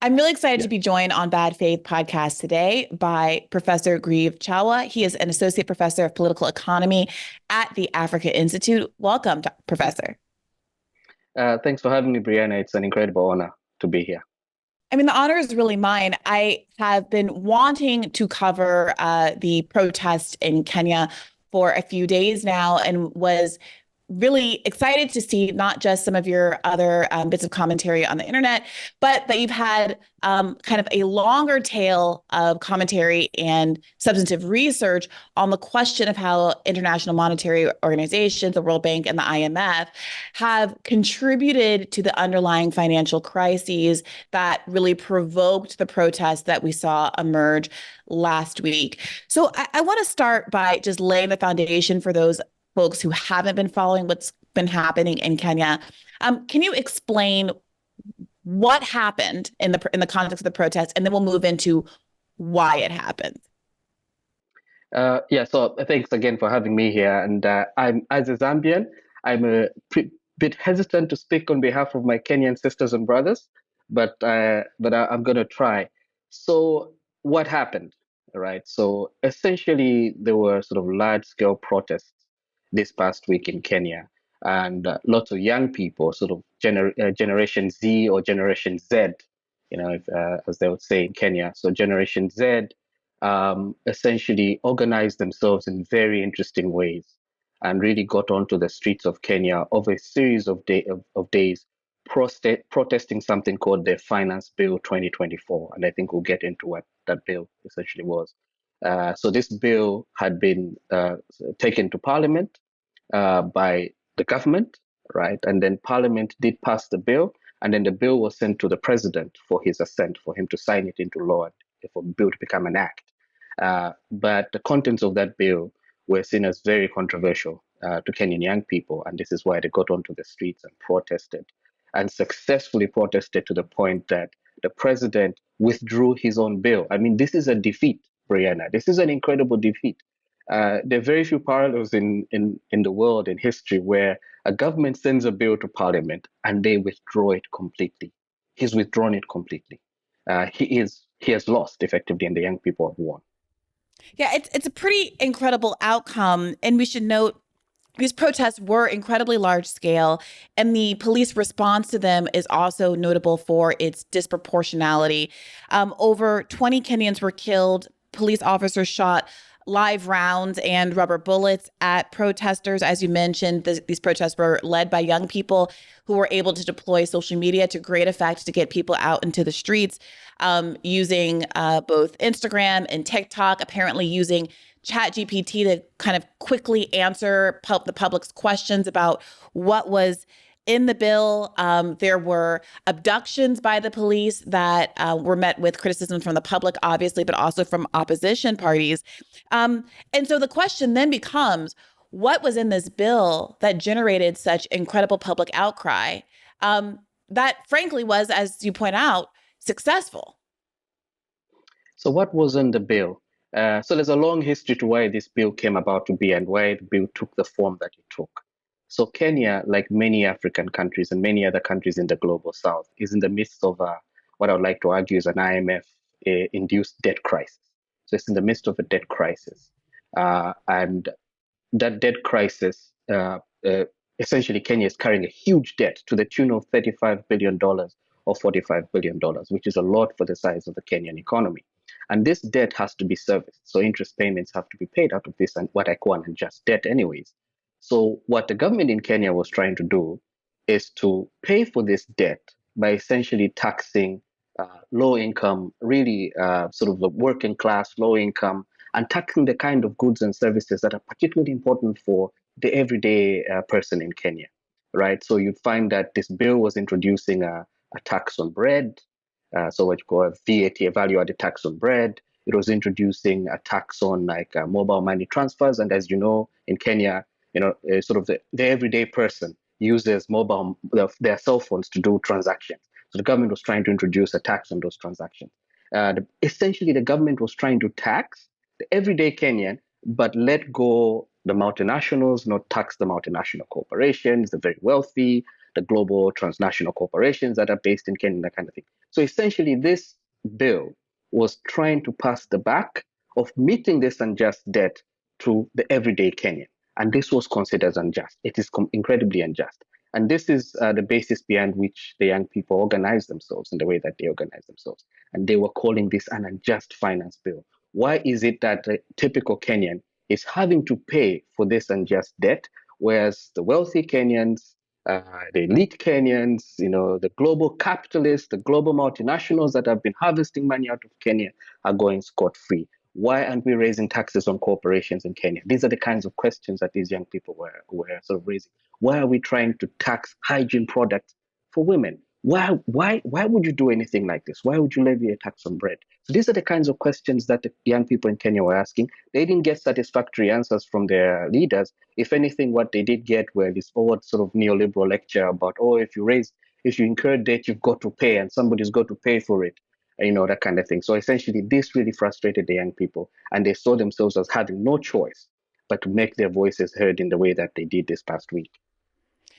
I'm really excited Yeah. to be joined on Bad Faith podcast today by Professor Grieve Chelwa. He is an associate professor of political economy at the Africa Institute. Welcome, Professor. Thanks for having me, Brianna. It's an incredible honor to be here. I mean, the honor is really mine. I have been wanting to cover the protest in Kenya for a few days now and was really excited to see not just some of your other bits of commentary on the internet, but that you've had kind of a longer tail of commentary and substantive research on the question of how international monetary organizations, the World Bank and the IMF, have contributed to the underlying financial crises that really provoked the protests that we saw emerge last week. So I want to start by just laying the foundation for those folks who haven't been following what's been happening in Kenya. Can you explain what happened in the context of the protest, and then we'll move into why it happened? So thanks again for having me here. And I'm, as a Zambian, I'm a bit hesitant to speak on behalf of my Kenyan sisters and brothers, I'm going to try. So what happened? Right. So essentially, there were sort of large-scale protests this past week in Kenya, and lots of young people, sort of Generation Z or Generation Z, as they would say in Kenya. So Generation Z essentially organized themselves in very interesting ways and really got onto the streets of Kenya over a series of days protesting something called the Finance Bill 2024. And I think we'll get into what that bill essentially was. So this bill had been taken to Parliament by the government, right? And then Parliament did pass the bill, and then the bill was sent to the president for his assent, for him to sign it into law, for the bill to become an act. But the contents of that bill were seen as very controversial to Kenyan young people, and this is why they got onto the streets and protested, and successfully protested to the point that the president withdrew his own bill. I mean, this is a defeat, Brianna. This is an incredible defeat. There are very few parallels in the world, in history, where a government sends a bill to parliament and they withdraw it completely. He's withdrawn it completely. He has lost effectively, and the young people have won. Yeah, it's a pretty incredible outcome, and we should note these protests were incredibly large scale, and the police response to them is also notable for its disproportionality. Over 20 Kenyans were killed. Police officers shot live rounds and rubber bullets at protesters. As you mentioned, these protests were led by young people who were able to deploy social media to great effect to get people out into the streets, using both Instagram and TikTok, apparently using ChatGPT to kind of quickly answer the public's questions about what was in the bill. There were abductions by the police that were met with criticism from the public, obviously, but also from opposition parties. And so the question then becomes, what was in this bill that generated such incredible public outcry that frankly was, as you point out, successful? So what was in the bill? So there's a long history to why this bill came about to be and why the bill took the form that it took. So Kenya, like many African countries and many other countries in the global south, is in the midst of what I would like to argue is an IMF-induced debt crisis. So it's in the midst of a debt crisis. And that debt crisis, essentially Kenya is carrying a huge debt to the tune of $35 billion or $45 billion, which is a lot for the size of the Kenyan economy. And this debt has to be serviced. So interest payments have to be paid out of this, and what I call an unjust debt anyways. So what the government in Kenya was trying to do is to pay for this debt by essentially taxing low income, really sort of the working class, low income, and tackling the kind of goods and services that are particularly important for the everyday person in Kenya, right? So you'd find that this bill was introducing a tax on bread, so what you call a VAT, a value-added tax on bread. It was introducing a tax on like mobile money transfers, and as you know, in Kenya, sort of the everyday person uses their cell phones to do transactions. So the government was trying to introduce a tax on those transactions. Essentially, the government was trying to tax the everyday Kenyan, but let go the multinationals, not tax the multinational corporations, the very wealthy, the global transnational corporations that are based in Kenya, that kind of thing. So essentially, this bill was trying to pass the buck of meeting this unjust debt to the everyday Kenyan. And this was considered unjust. It is incredibly unjust. And this is the basis behind which the young people organize themselves in the way that they organize themselves. And they were calling this an unjust finance bill. Why is it that the typical Kenyan is having to pay for this unjust debt, whereas the wealthy Kenyans, the elite Kenyans, the global capitalists, the global multinationals that have been harvesting money out of Kenya are going scot-free? Why aren't we raising taxes on corporations in Kenya? These are the kinds of questions that these young people were sort of raising. Why are we trying to tax hygiene products for women? Why would you do anything like this? Why would you levy a tax on bread? So these are the kinds of questions that the young people in Kenya were asking. They didn't get satisfactory answers from their leaders. If anything, what they did get were this old sort of neoliberal lecture about, oh, if you incur debt, you've got to pay, and somebody's got to pay for it, that kind of thing. So essentially, this really frustrated the young people, and they saw themselves as having no choice but to make their voices heard in the way that they did this past week.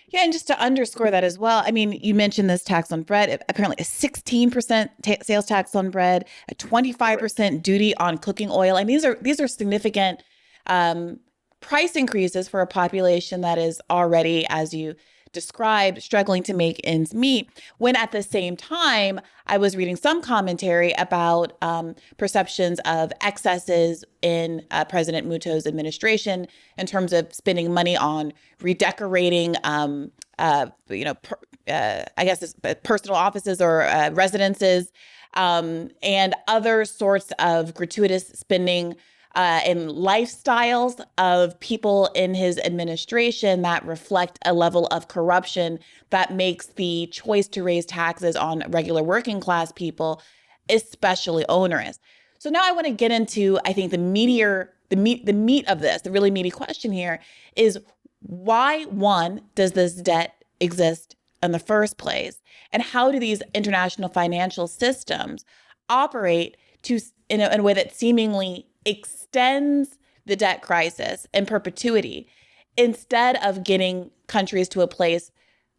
Yeah, and just to underscore that as well, I mean, you mentioned this tax on bread. Apparently, a 16% sales tax on bread, a 25% duty on cooking oil. I mean, these are significant price increases for a population that is already, as you described, struggling to make ends meet. When at the same time, I was reading some commentary about perceptions of excesses in President Muto's administration in terms of spending money on redecorating, I guess it's personal offices or residences, and other sorts of gratuitous spending and lifestyles of people in his administration that reflect a level of corruption that makes the choice to raise taxes on regular working class people especially onerous. So now I want to get into, I think, the meat of this. The really meaty question here is, why, one, does this debt exist in the first place? And how do these international financial systems operate in a way that seemingly extends the debt crisis in perpetuity instead of getting countries to a place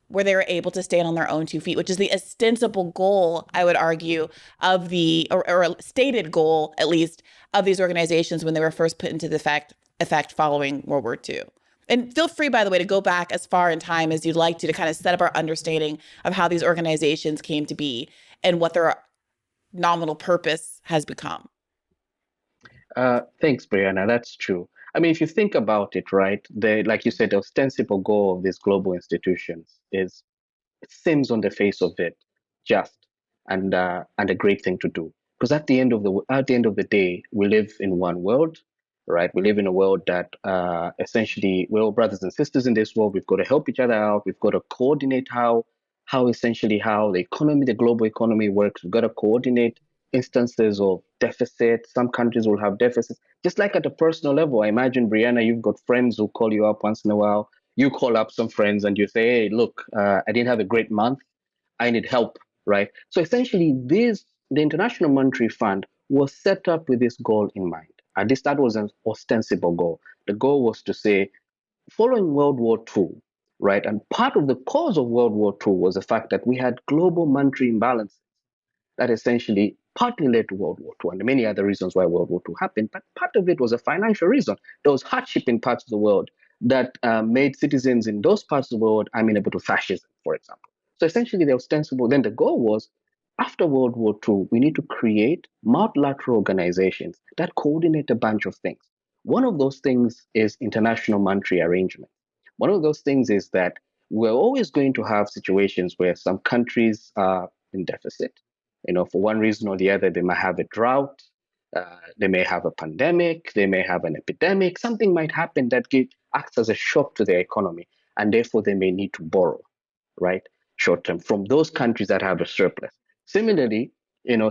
where they were able to stand on their own 2 feet, which is the ostensible goal, I would argue, of or a stated goal, at least, of these organizations when they were first put into effect following World War II. And feel free, by the way, to go back as far in time as you'd like to kind of set up our understanding of how these organizations came to be and what their nominal purpose has become. Thanks, Brianna. That's true. I mean, if you think about it, right, like you said, the ostensible goal of these global institutions is, it seems on the face of it, just and a great thing to do. Because at the end of the day, we live in one world, right? We live in a world that essentially we're all brothers and sisters in this world. We've got to help each other out. We've got to coordinate how the economy, the global economy works. We've got to coordinate instances of deficit. Some countries will have deficits. Just like at a personal level, I imagine, Brianna, you've got friends who call you up once in a while. You call up some friends and you say, hey, look, I didn't have a great month. I need help, right? So essentially, the International Monetary Fund was set up with this goal in mind. At least that was an ostensible goal. The goal was to say, following World War II, right? And part of the cause of World War II was the fact that we had global monetary imbalances that essentially partly led to World War II and many other reasons why World War II happened. But part of it was a financial reason. There was hardship in parts of the world that made citizens in those parts of the world amenable to fascism, for example. So essentially, then the goal was, after World War II, we need to create multilateral organizations that coordinate a bunch of things. One of those things is international monetary arrangement. One of those things is that we're always going to have situations where some countries are in deficit. For one reason or the other, they might have a drought, they may have a pandemic, they may have an epidemic. Something might happen that acts as a shock to their economy, and therefore they may need to borrow, right, short term, from those countries that have a surplus. Similarly,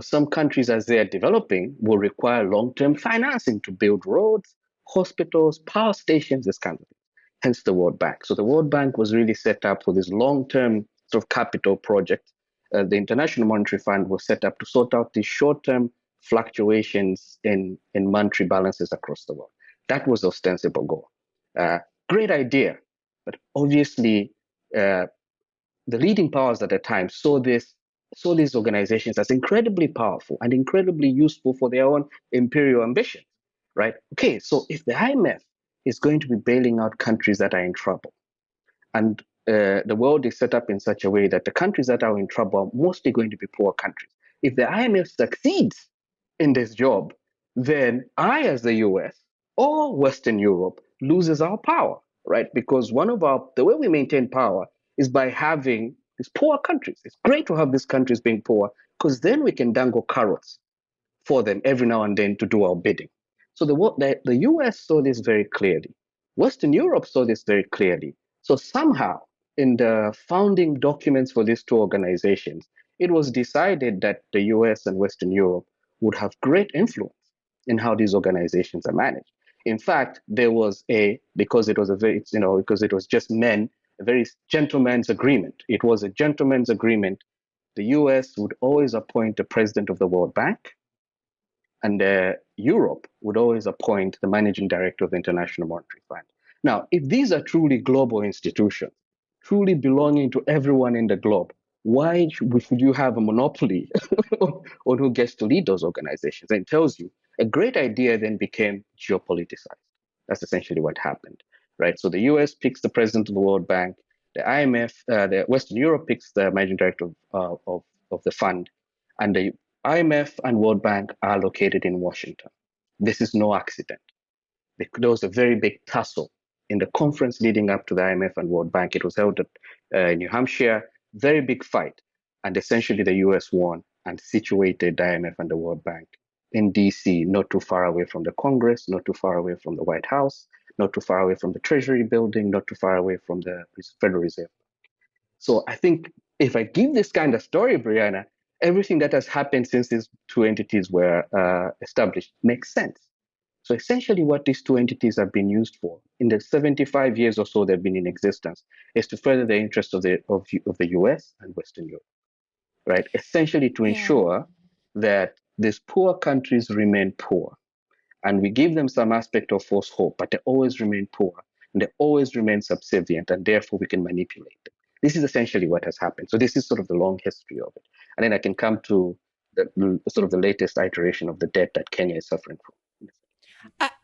some countries, as they are developing, will require long-term financing to build roads, hospitals, power stations, this kind of thing. Hence the World Bank. So the World Bank was really set up for this long-term sort of capital project. The International Monetary Fund was set up to sort out the short-term fluctuations in monetary balances across the world. That was the ostensible goal. Great idea, but obviously, the leading powers at the time saw these organizations as incredibly powerful and incredibly useful for their own imperial ambitions, right? Okay, so if the IMF is going to be bailing out countries that are in trouble, and the world is set up in such a way that the countries that are in trouble are mostly going to be poor countries. If the IMF succeeds in this job, then I, as the US or Western Europe, loses our power, right? Because the way we maintain power is by having these poor countries. It's great to have these countries being poor because then we can dangle carrots for them every now and then to do our bidding. So the US saw this very clearly. Western Europe saw this very clearly. So somehow, in the founding documents for these two organizations, it was decided that the US and Western Europe would have great influence in how these organizations are managed. In fact, there was because it was because it was just men, a very gentleman's agreement. It was a gentleman's agreement. The US would always appoint the president of the World Bank, and Europe would always appoint the managing director of the International Monetary Fund. Now, if these are truly global institutions, truly belonging to everyone in the globe, why should you have a monopoly on who gets to lead those organizations? And it tells you a great idea then became geopoliticized. That's essentially what happened, right? So the US picks the president of the World Bank, the IMF, the Western Europe picks the managing director of the fund, and the IMF and World Bank are located in Washington. This is no accident. There was a very big tussle in the conference leading up to the IMF and World Bank. It was held at New Hampshire, very big fight. And essentially the US won and situated the IMF and the World Bank in DC, not too far away from the Congress, not too far away from the White House, not too far away from the Treasury building, not too far away from the Federal Reserve. So I think if I give this kind of story, Brianna, everything that has happened since these two entities were established makes sense. So essentially what these two entities have been used for in the 75 years or so they've been in existence is to further the interests of the US and Western Europe, right? Essentially to Yeah. ensure that these poor countries remain poor and we give them some aspect of false hope, but they always remain poor and they always remain subservient, and therefore we can manipulate them. This is essentially what has happened. So this is sort of the long history of it, and then I can come to the sort of the latest iteration of the debt that Kenya is suffering from.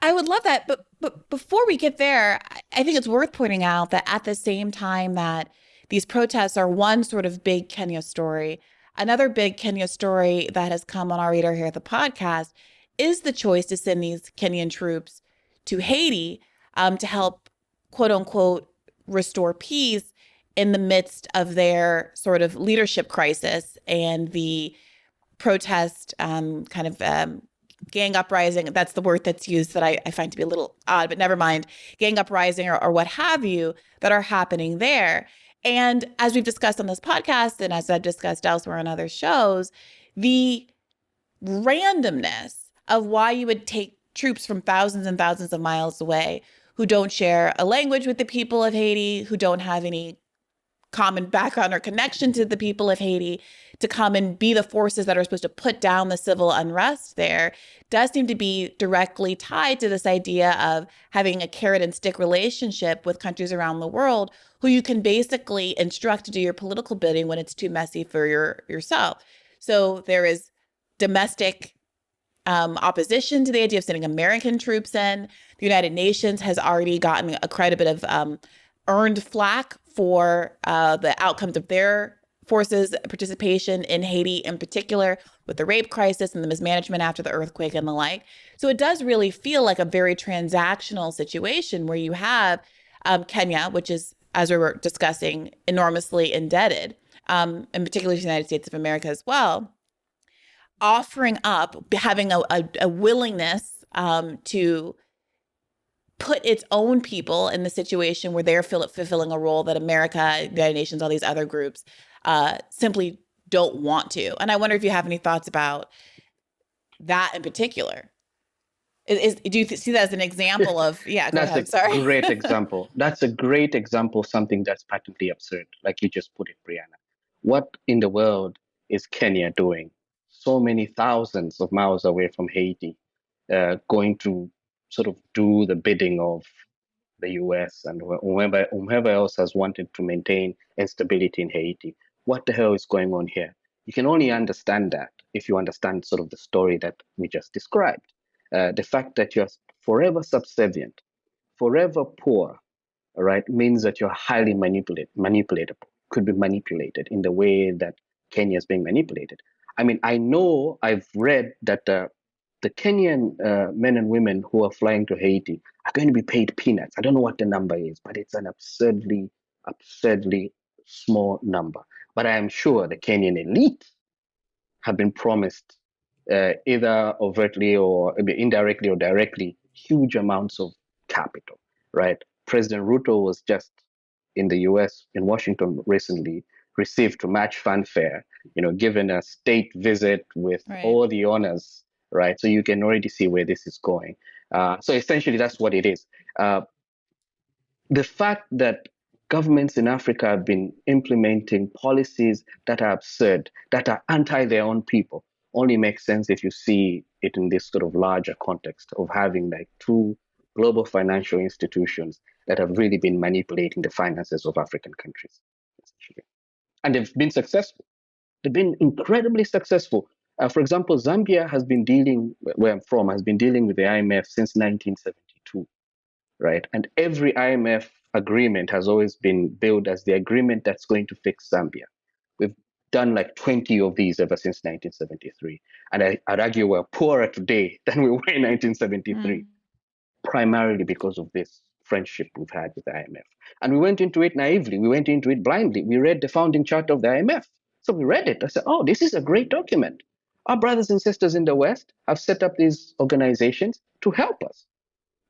I would love that, but before we get there, I think it's worth pointing out that at the same time that these protests are one sort of big Kenya story, another big Kenya story that has come on our radar here at the podcast is the choice to send these Kenyan troops to Haiti to help, quote unquote, restore peace in the midst of their sort of leadership crisis and the protest gang uprising. That's the word that's used that I find to be a little odd, but never mind. Gang uprising or what have you that are happening there. And as we've discussed on this podcast, and as I've discussed elsewhere on other shows, the randomness of why you would take troops from thousands and thousands of miles away who don't share a language with the people of Haiti, who don't have any common background or connection to the people of Haiti, to come and be the forces that are supposed to put down the civil unrest there does seem to be directly tied to this idea of having a carrot and stick relationship with countries around the world who you can basically instruct to do your political bidding when it's too messy for yourself. So there is domestic opposition to the idea of sending American troops in. The United Nations has already gotten quite a bit of earned flack for the outcomes of their forces' participation in Haiti, in particular, with the rape crisis and the mismanagement after the earthquake and the like. So it does really feel like a very transactional situation where you have Kenya, which is, as we were discussing, enormously indebted, and particularly the United States of America as well, offering up, having a willingness to put its own people in the situation where they're fulfilling a role that America, the United Nations, all these other groups simply don't want to. And I wonder if you have any thoughts about that in particular. Do you see that as an example of, yeah, go That's a ahead, sorry. great example. That's a great example of something that's patently absurd, like you just put it, Brianna. What in the world is Kenya doing so many thousands of miles away from Haiti, going to sort of do the bidding of the US, and whomever else has wanted to maintain instability in Haiti. What the hell is going on here? You can only understand that if you understand sort of the story that we just described. The fact that you're forever subservient, forever poor, all right, means that you're highly manipulatable, could be manipulated in the way that Kenya is being manipulated. I mean, I know I've read that the Kenyan men and women who are flying to Haiti are going to be paid peanuts. I don't know what the number is, but it's an absurdly small number. But I am sure the Kenyan elite have been promised either overtly or indirectly or directly huge amounts of capital, right? President Ruto was just in the US, in Washington recently, received to match fanfare, given a state visit with Right. all the honors, right? So you can already see where this is going. So essentially, that's what it is. Uh, the fact that governments in Africa have been implementing policies that are absurd, that are anti their own people, only makes sense if you see it in this sort of larger context of having like two global financial institutions that have really been manipulating the finances of African countries, essentially. And they've been successful. They've been incredibly successful. For example, Zambia has been dealing, where I'm from, has been dealing with the IMF since 1972, right? And every IMF agreement has always been billed as the agreement that's going to fix Zambia. We've done like 20 of these ever since 1973. And I'd argue we're poorer today than we were in 1973, Mm. primarily because of this friendship we've had with the IMF. And we went into it naively. We went into it blindly. We read the founding charter of the IMF. So we read it. I said, oh, this is a great document. Our brothers and sisters in the West have set up these organizations to help us.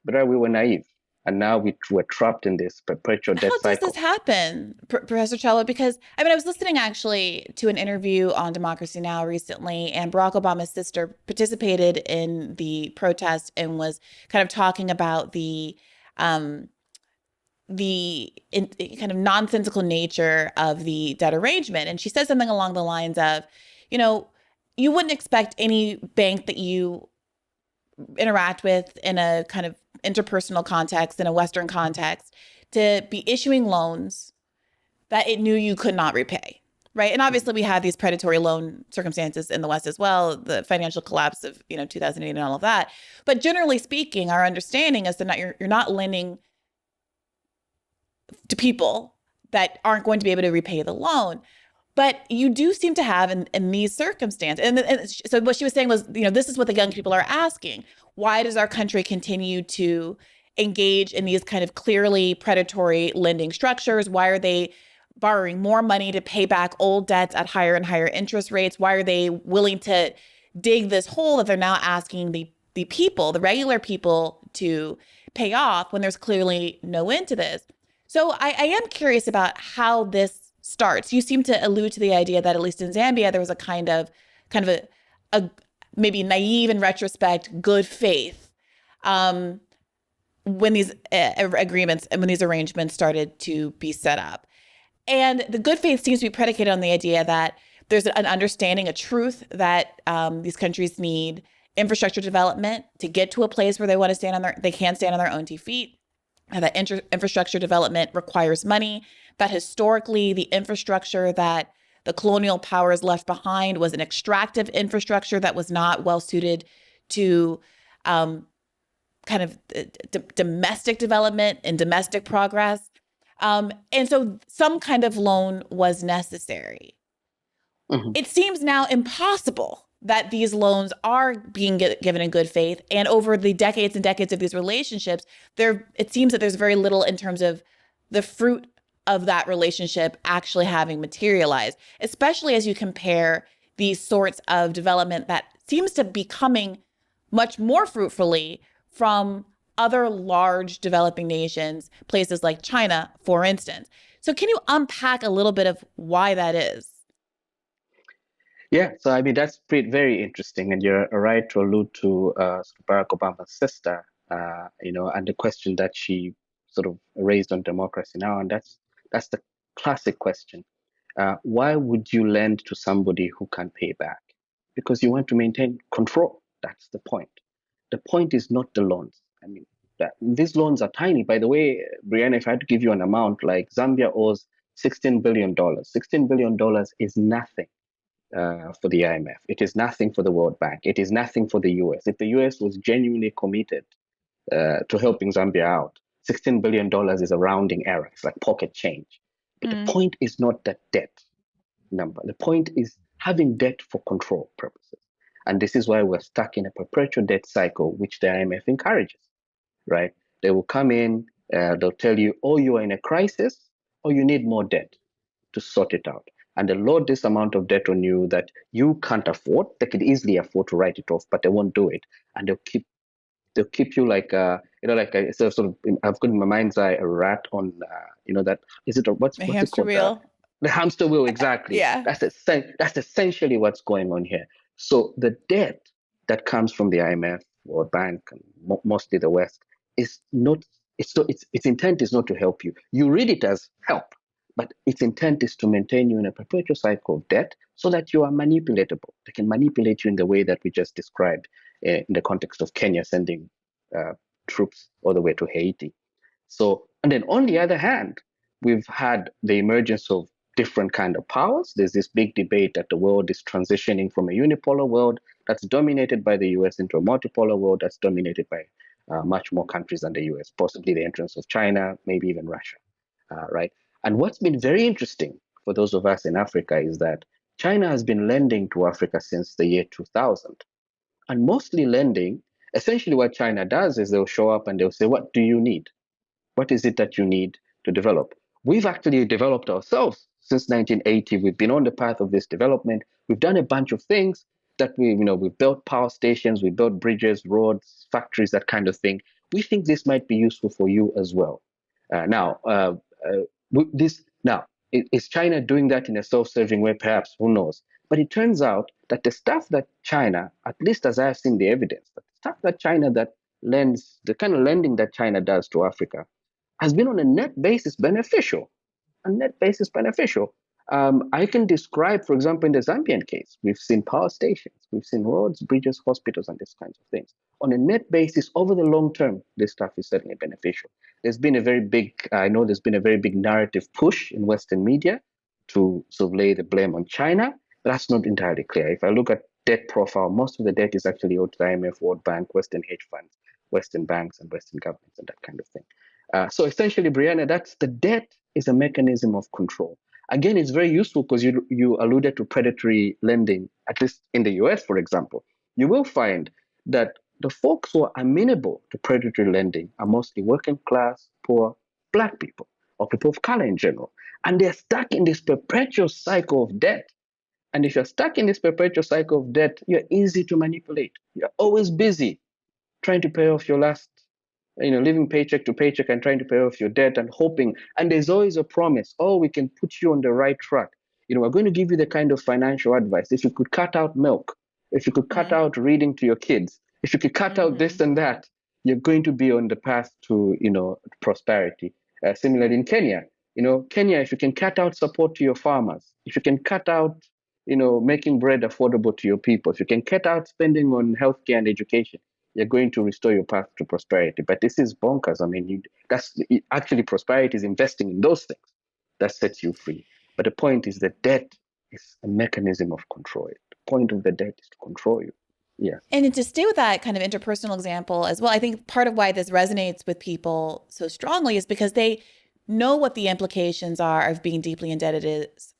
But we were naive. And now we were trapped in this perpetual How debt does this cycle. happen, Professor Chelwa? Because I mean, I was listening actually to an interview on Democracy Now! Recently, and Barack Obama's sister participated in the protest and was kind of talking about um, the kind of nonsensical nature of the debt arrangement. And she said something along the lines of, you know, you wouldn't expect any bank that you interact with in a kind of interpersonal context, in a Western context, to be issuing loans that it knew you could not repay. Right. And obviously we have these predatory loan circumstances in the West as well, the financial collapse of, 2008 and all of that. But generally speaking, our understanding is that you're not lending to people that aren't going to be able to repay the loan. But you do seem to have in these circumstances. And so what she was saying was, this is what the young people are asking. Why does our country continue to engage in these kind of clearly predatory lending structures? Why are they borrowing more money to pay back old debts at higher and higher interest rates? Why are they willing to dig this hole that they're now asking the people, the regular people, to pay off when there's clearly no end to this? So I am curious about how this starts. You seem to allude to the idea that at least in Zambia, there was a kind of a maybe naive in retrospect, good faith when these agreements and when these arrangements started to be set up. And the good faith seems to be predicated on the idea that there's an understanding, a truth that these countries need infrastructure development to get to a place where they can stand on their own 2 feet. That infrastructure development requires money, that historically the infrastructure that the colonial powers left behind was an extractive infrastructure that was not well suited to kind of domestic development and domestic progress. And so some kind of loan was necessary. Mm-hmm. It seems now impossible that these loans are being given in good faith. And over the decades and decades of these relationships, it seems that there's very little in terms of the fruit of that relationship actually having materialized, especially as you compare these sorts of development that seems to be coming much more fruitfully from other large developing nations, places like China, for instance. So can you unpack a little bit of why that is? Yeah, so I mean that's very interesting, and you're right to allude to Barack Obama's sister, and the question that she sort of raised on Democracy Now, and that's the classic question. Why would you lend to somebody who can't pay back? Because you want to maintain control. That's the point. The point is not the loans. I mean, These loans are tiny. By the way, Brianna, if I had to give you an amount, like Zambia owes $16 billion. $16 billion is nothing for the IMF. It is nothing for the World Bank. It is nothing for the US. If the US was genuinely committed to helping Zambia out, $16 billion is a rounding error. It's like pocket change. But the point is not that debt number. The point is having debt for control purposes. And this is why we're stuck in a perpetual debt cycle, which the IMF encourages, right? They will come in, they'll tell you, oh, you are in a crisis, or you need more debt to sort it out. And they load this amount of debt on you that you can't afford. They could easily afford to write it off, but they won't do it. And they'll keep you like like a sort of, I've got in my mind's eye a rat on that, is it A what's it hamster called, wheel. the hamster wheel, exactly. Yeah. That's essentially what's going on here. So the debt that comes from the IMF, World Bank, and mostly the West is not. Its intent is not to help you. You read it as help, but its intent is to maintain you in a perpetual cycle of debt so that you are manipulatable. They can manipulate you in the way that we just described in the context of Kenya sending troops all the way to Haiti. So, and then on the other hand, we've had the emergence of different kind of powers. There's this big debate that the world is transitioning from a unipolar world that's dominated by the US into a multipolar world that's dominated by much more countries than the US, possibly the entrance of China, maybe even Russia, right? And what's been very interesting for those of us in Africa is that China has been lending to Africa since the year 2000. And mostly lending, essentially what China does is they'll show up and they'll say, what do you need? What is it that you need to develop? We've actually developed ourselves since 1980. We've been on the path of this development. We've done a bunch of things that we've built power stations, we built bridges, roads, factories, that kind of thing. We think this might be useful for you as well. Is China doing that in a self-serving way? Perhaps, who knows? But it turns out that the stuff that China, at least as I've seen the evidence, the stuff that China that lends, the kind of lending that China does to Africa, has been on a net basis beneficial. A net basis beneficial. I can describe, for example, in the Zambian case, we've seen power stations, we've seen roads, bridges, hospitals, and these kinds of things. On a net basis, over the long term, this stuff is certainly beneficial. I know there's been a very big narrative push in Western media to sort of lay the blame on China, but that's not entirely clear. If I look at debt profile, most of the debt is actually owed to the IMF, World Bank, Western hedge funds, Western banks, and Western governments, and that kind of thing. So essentially, Brianna, that's the debt is a mechanism of control. Again, it's very useful because you alluded to predatory lending, at least in the US, for example. You will find that the folks who are amenable to predatory lending are mostly working class, poor, Black people, or people of color in general. And they're stuck in this perpetual cycle of debt. And if you're stuck in this perpetual cycle of debt, you're easy to manipulate. You're always busy trying to pay off your last, living paycheck to paycheck and trying to pay off your debt and hoping. And there's always a promise, oh, we can put you on the right track. We're going to give you the kind of financial advice. If you could cut out milk, if you could cut out reading to your kids, if you could cut out this and that, you're going to be on the path to, prosperity. Similarly in Kenya, Kenya, if you can cut out support to your farmers, if you can cut out, making bread affordable to your people, if you can cut out spending on healthcare and education, you're going to restore your path to prosperity. But this is bonkers. I mean, actually prosperity is investing in those things that sets you free. But the point is that debt is a mechanism of control. The point of the debt is to control you. Yeah. And to stay with that kind of interpersonal example as well, I think part of why this resonates with people so strongly is because they know what the implications are of being deeply indebted is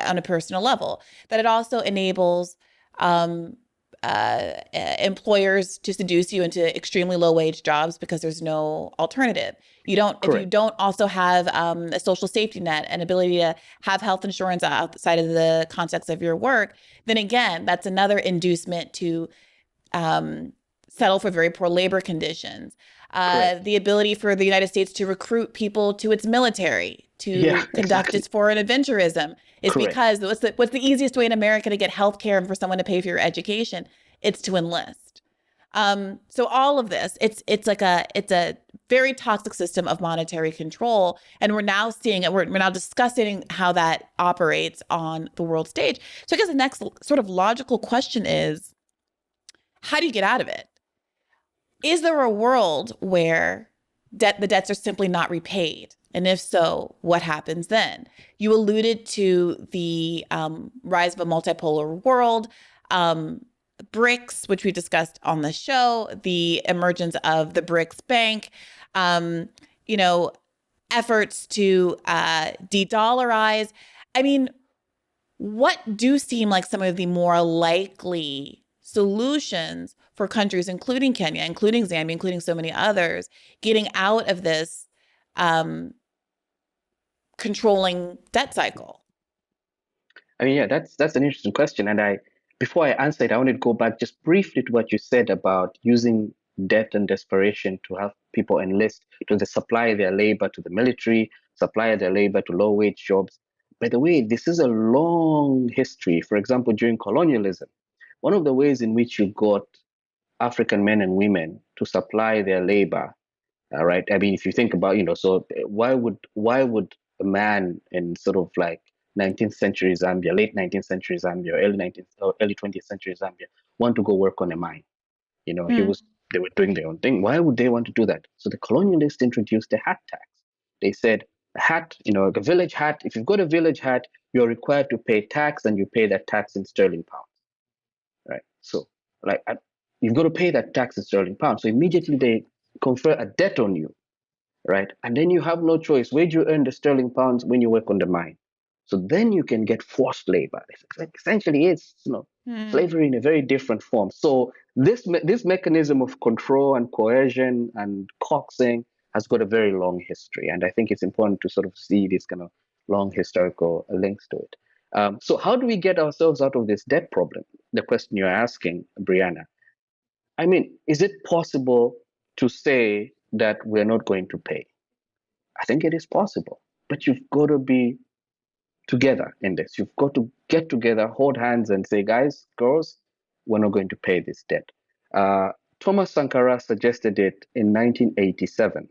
on a personal level. That it also enables employers to seduce you into extremely low wage jobs because there's no alternative. If you don't also have a social safety net and ability to have health insurance outside of the context of your work, then again, that's another inducement to settle for very poor labor conditions. The ability for the United States to recruit people to its military, to conduct its foreign adventurism is because what's the easiest way in America to get health care and for someone to pay for your education? It's to enlist. So all of this, it's a very toxic system of monetary control. And we're now seeing it, we're now discussing how that operates on the world stage. So I guess the next sort of logical question is, how do you get out of it? is there a world where the debts are simply not repaid? And if so, what happens then? You alluded to the rise of a multipolar world, BRICS, which we discussed on the show, the emergence of the BRICS Bank, um, you know, efforts to de-dollarize. I mean, what do seem like some of the more likely solutions for countries, including Kenya, including Zambia, including so many others, getting out of this um, controlling debt cycle? I mean, yeah, that's an interesting question. And before I answer it, I wanted to go back just briefly to what you said about using debt and desperation to have people enlist to supply their labor to the military, supply their labor to low-wage jobs. By the way, this is a long history. For example, during colonialism, one of the ways in which you got African men and women to supply their labor. All right. I mean, if you think about, so why would a man in sort of like 19th century Zambia, late 19th century Zambia, early 19th or early 20th century Zambia want to go work on a mine? Hmm. They were doing their own thing. Why would they want to do that? So the colonialists introduced the hat tax. They said a hat, a village hat. If you've got a village hat, you're required to pay tax, and you pay that tax in sterling pounds, right? So, like, you've got to pay that tax in sterling pounds. So immediately they confer a debt on you, right? And then you have no choice. Where do you earn the sterling pounds? When you work on the mine. So then you can get forced labor. It's like essentially it's Hmm. slavery in a very different form. So this mechanism of control and coercion and coaxing has got a very long history, and I think it's important to sort of see these kind of long historical links to it. So how do we get ourselves out of this debt problem? The question you're asking, Brianna. I mean, is it possible to say that we're not going to pay? I think it is possible, but you've got to be together in this. You've got to get together, hold hands, and say, guys, girls, we're not going to pay this debt. Uh, Thomas Sankara suggested it in 1987,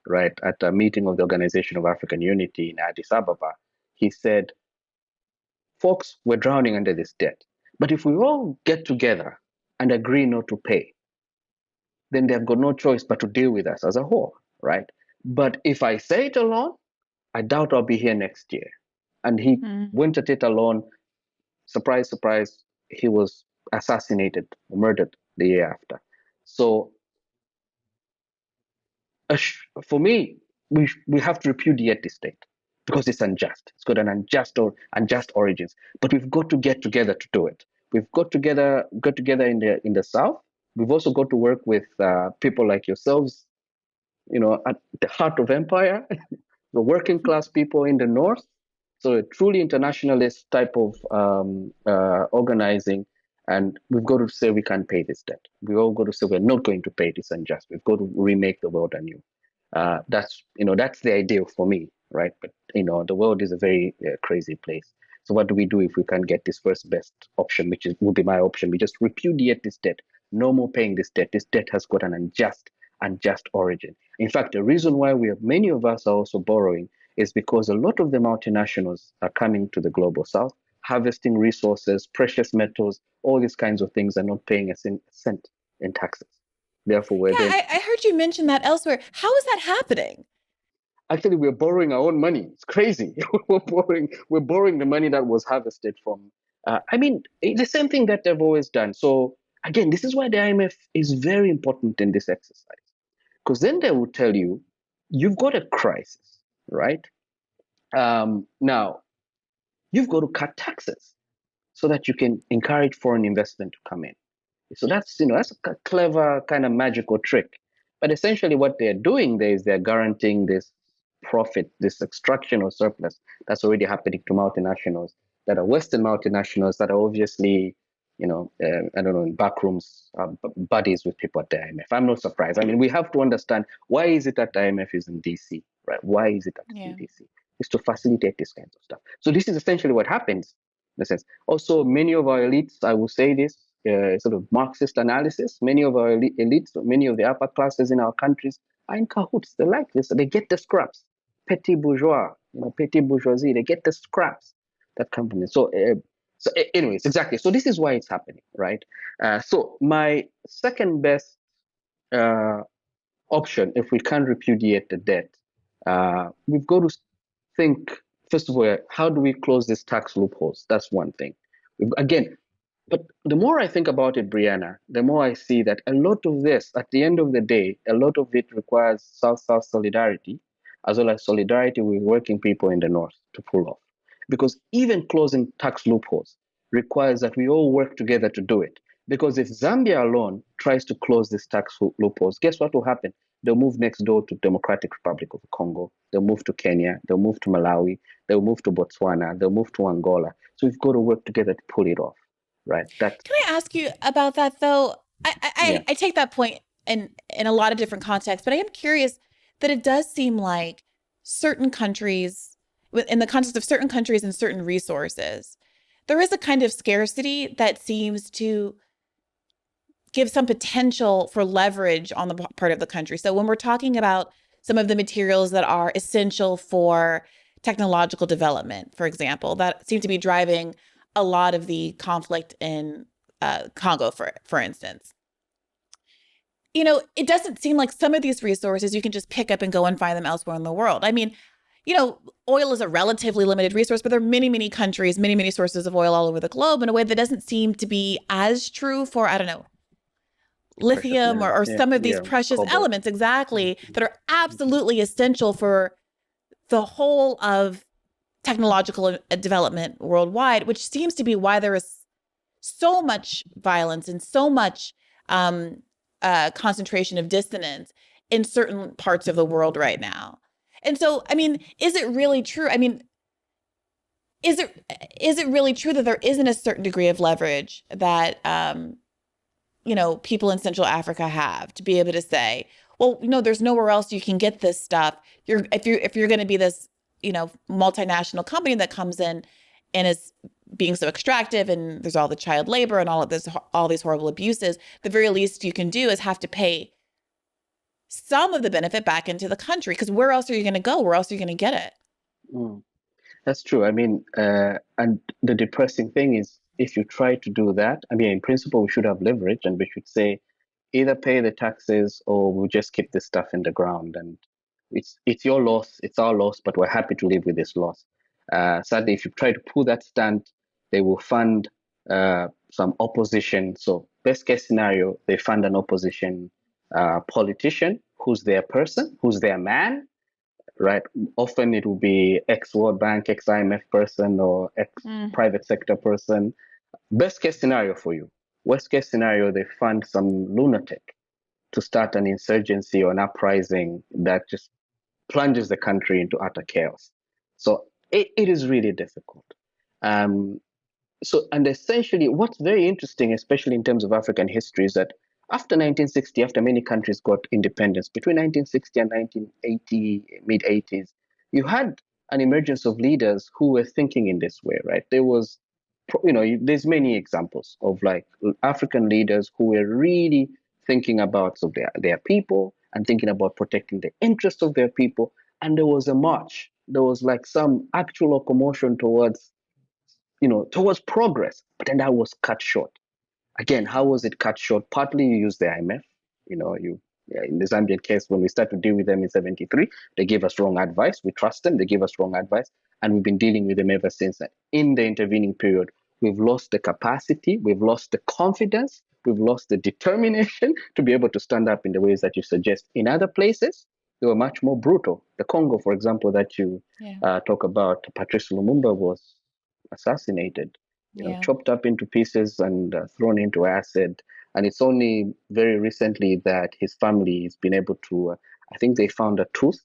right, at a meeting of the Organization of African Unity in Addis Ababa. He said, folks, we're drowning under this debt. But if we all get together and agree not to pay, then they've got no choice but to deal with us as a whole, right? But if I say it alone, I doubt I'll be here next year. And he Hmm. went at it alone. Surprise, surprise, he was assassinated or murdered the year after. So for me, we have to repudiate this state because it's unjust. It's got an unjust origins. But we've got to get together to do it. We've got together in the south. We've also got to work with people like yourselves, at the heart of empire, the working class people in the north. So a truly internationalist type of organizing. And we've got to say we can't pay this debt. We all got to say we're not going to pay this unjust. We've got to remake the world anew. That's the ideal for me, right? But the world is a very crazy place. So what do we do if we can't get this first best option, which would be my option? We just repudiate this debt. No more paying this debt. This debt has got an unjust origin. In fact, the reason why many of us are also borrowing is because a lot of the multinationals are coming to the global south, harvesting resources, precious metals, all these kinds of things, are not paying a cent in taxes. Therefore, we're Yeah, then I heard you mention that elsewhere. How is that happening? actually we're borrowing our own money. It's crazy. We're borrowing the money that was harvested from. I mean, the same thing that they've always done. So again, this is why the IMF is very important in this exercise, because then they will tell you, you've got a crisis, right? Now you've got to cut taxes so that you can encourage foreign investment to come in. So that's a clever kind of magical trick. But essentially, what they're doing there is they're guaranteeing this profit, this extraction of surplus that's already happening to multinationals that are Western multinationals that are obviously, I don't know, in back rooms, buddies with people at the IMF. I'm not surprised. I mean, we have to understand, why is it that the IMF is in DC, right? Why is it that it's in Yeah. DC? It's to facilitate this kinds of stuff. So this is essentially what happens in a sense. Also, many of our elites, I will say this, sort of Marxist analysis, many of our elites, many of the upper classes in our countries are in cahoots. They like this. They get the scraps. Petit bourgeois, petit bourgeoisie, they get the scraps that come from it. Anyways, exactly. So this is why it's happening, right? So my second best uh, option, if we can't repudiate the debt, we've got to think, first of all, how do we close these tax loopholes? That's one thing. Again, but the more I think about it, Brianna, the more I see that a lot of this, at the end of the day, a lot of it requires South-South solidarity, as well as solidarity with working people in the North to pull off. Because even closing tax loopholes requires that we all work together to do it. Because if Zambia alone tries to close these tax loopholes, guess what will happen? They'll move next door to Democratic Republic of the Congo. They'll move to Kenya. They'll move to Malawi. They'll move to Botswana. They'll move to Angola. So we've got to work together to pull it off, right? That Can I ask you about that though? yeah. I take that point in a lot of different contexts, but I am curious that it does seem like certain countries, in the context of certain countries and certain resources, there is a kind of scarcity that seems to give some potential for leverage on the part of the country. So when we're talking about some of the materials that are essential for technological development, for example, that seem to be driving a lot of the conflict in Congo, for instance. You know, it doesn't seem like some of these resources you can just pick up and go and find them elsewhere in the world. I mean, you know, oil is a relatively limited resource, but there are many, many countries, many, many sources of oil all over the globe in a way that doesn't seem to be as true for, I don't know, Precious lithium minerals. or Yeah, some of these yeah, precious cobalt. elements exactly that are Mhm. absolutely essential for the whole of technological development worldwide, which seems to be why there is so much violence and so much um, concentration of dissonance in certain parts of the world right now. And so, I mean, is it really true? I mean, is it really true that there isn't a certain degree of leverage that you know, people in Central Africa have to be able to say, well, you know, there's nowhere else you can get this stuff. If you're going to be this, you know, multinational company that comes in and is being so extractive and there's all the child labor and all these horrible abuses, the very least you can do is have to pay some of the benefit back into the country because where else are you going to go? Where else are you going to get it? Mm. That's true. I mean, and the depressing thing is, if you try to do that, I mean, in principle, we should have leverage and we should say either pay the taxes or we'll just keep this stuff in the ground. And it's your loss, it's our loss, but we're happy to live with this loss. Sadly, if you try to pull that stand, they will fund some opposition. So, best case scenario, they fund an opposition politician who's their person, who's their man, right? Often it will be ex World Bank, ex IMF person, or ex Mm. private sector person. Best case scenario for you. Worst case scenario, they fund some lunatic to start an insurgency or an uprising that just plunges the country into utter chaos. So it is really difficult. Um, and essentially, what's very interesting, especially in terms of African history, is that after 1960, after many countries got independence, between 1960 and 1980, mid 80s, you had an emergence of leaders who were thinking in this way, right? There was, there's many examples of like African leaders who were really thinking about their people and thinking about protecting the interests of their people. And there was a march. There was like some actual locomotion towards towards progress. But then that was cut short. Again, how was it cut short? Partly you use the IMF. In the Zambian case, when we started to deal with them in 73, they gave us wrong advice. We trust them. They gave us wrong advice. And we've been dealing with them ever since then. In the intervening period, we've lost the capacity, we've lost the confidence, we've lost the determination to be able to stand up in the ways that you suggest. In other places, they were much more brutal. The Congo, for example, that you Yeah. talk about, Patrice Lumumba was assassinated, Yeah. chopped up into pieces and thrown into acid. And it's only very recently that his family has been able to, I think they found a tooth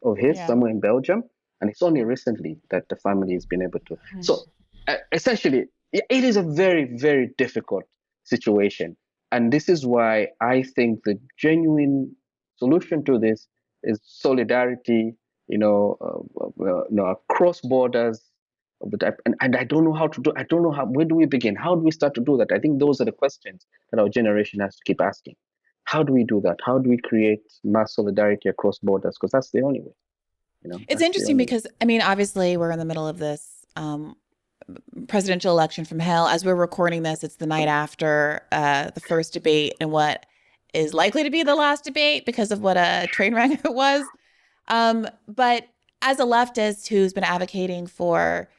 of his Yeah. somewhere in Belgium. And it's only recently that the family has been able to. So essentially, it is a very, very difficult situation. And this is why I think the genuine solution to this is solidarity, across borders. And I don't know how to do. I don't know where do we begin? How do we start to do that? I think those are the questions that our generation has to keep asking. How do we do that? How do we create mass solidarity across borders? Because that's the only way. It's That's the interesting only way. because, I mean, obviously we're in the middle of this presidential election from hell. As we're recording this, it's the night after the first debate in what is likely to be the last debate because of what a train wreck it was. But as a leftist who's been advocating for,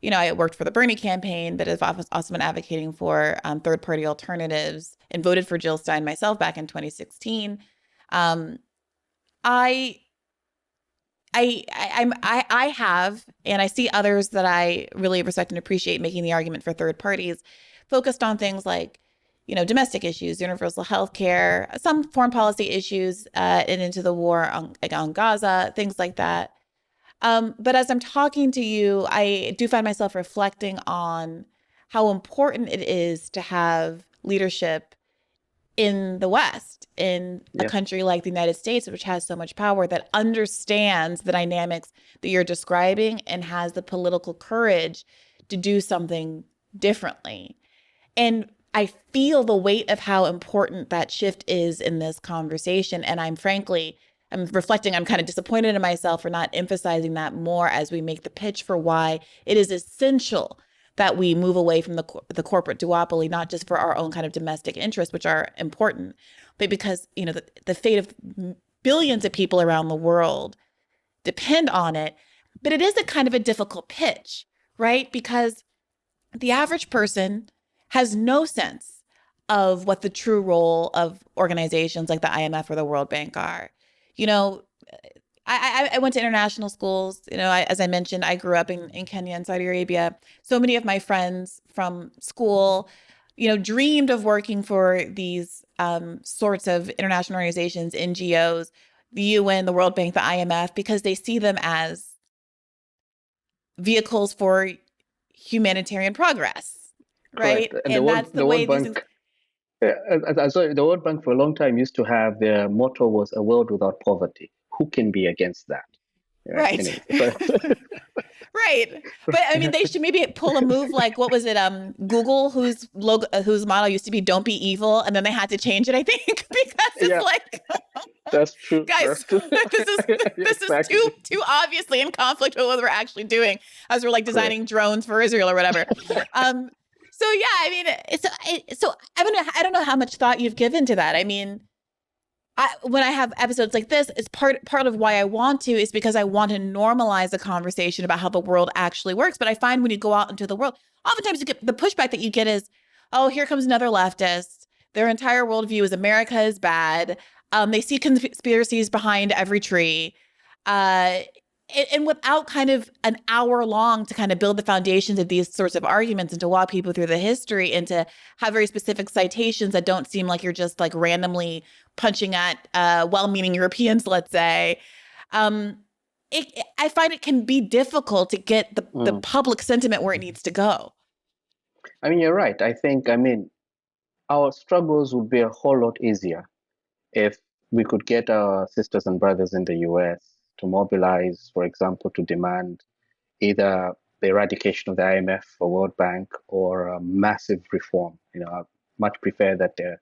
I worked for the Bernie campaign, but have also been advocating for third-party alternatives and voted for Jill Stein myself back in 2016. Um, I I have, and I see others that I really respect and appreciate making the argument for third parties, focused on things like, domestic issues, universal health care, some foreign policy issues, and into the war on Gaza, things like that. But as I'm talking to you, I do find myself reflecting on how important it is to have leadership in the West, in a Yeah. country like the United States, which has so much power, that understands the dynamics that you're describing and has the political courage to do something differently. And I feel the weight of how important that shift is in this conversation. And I'm reflecting, I'm kind of disappointed in myself for not emphasizing that more as we make the pitch for why it is essential that we move away from the corporate duopoly, not just for our own kind of domestic interests, which are important, but because, the fate of billions of people around the world depend on it. But it is a kind of a difficult pitch, right? Because the average person has no sense of what the true role of organizations like the IMF or the World Bank are. You know, I went to international schools. As I mentioned, I grew up in Kenya and Saudi Arabia. So many of my friends from school, dreamed of working for these sorts of international organizations, NGOs, the UN, the World Bank, the IMF, because they see them as vehicles for humanitarian progress, Correct. right? And And that's the the way World these Bank, sorry, the World Bank for a long time used to have their motto was a world without poverty. Who can be against that? Right. right. Anyway, so, Right. But I mean, they should maybe pull a move like, what was it? Google, whose motto used to be "Don't be evil," and then they had to change it, I think, because it's yeah, like, that's true. guys, That's true. this is too Exactly. too obviously in conflict with what we're actually doing as we're like Correct. designing drones for Israel or whatever. Um, so yeah, I mean, so I don't know how much thought you've given to that. I mean, when I have episodes like this, it's part of why I want to is because I want to normalize the conversation about how the world actually works. But I find when you go out into the world, oftentimes you get the pushback that you get is, oh, here comes another leftist. Their entire worldview is America is bad. They see conspiracies behind every tree. Uh, and without kind of an hour long to kind of build the foundations of these sorts of arguments and to walk people through the history and to have very specific citations that don't seem like you're just like randomly punching at well-meaning Europeans, let's say. Um, I find it can be difficult to get the Mm. public sentiment where it needs to go. I mean, you're right. I mean, our struggles would be a whole lot easier if we could get our sisters and brothers in the US to mobilize, for example, to demand either the eradication of the IMF or World Bank or a massive reform. I much prefer that they're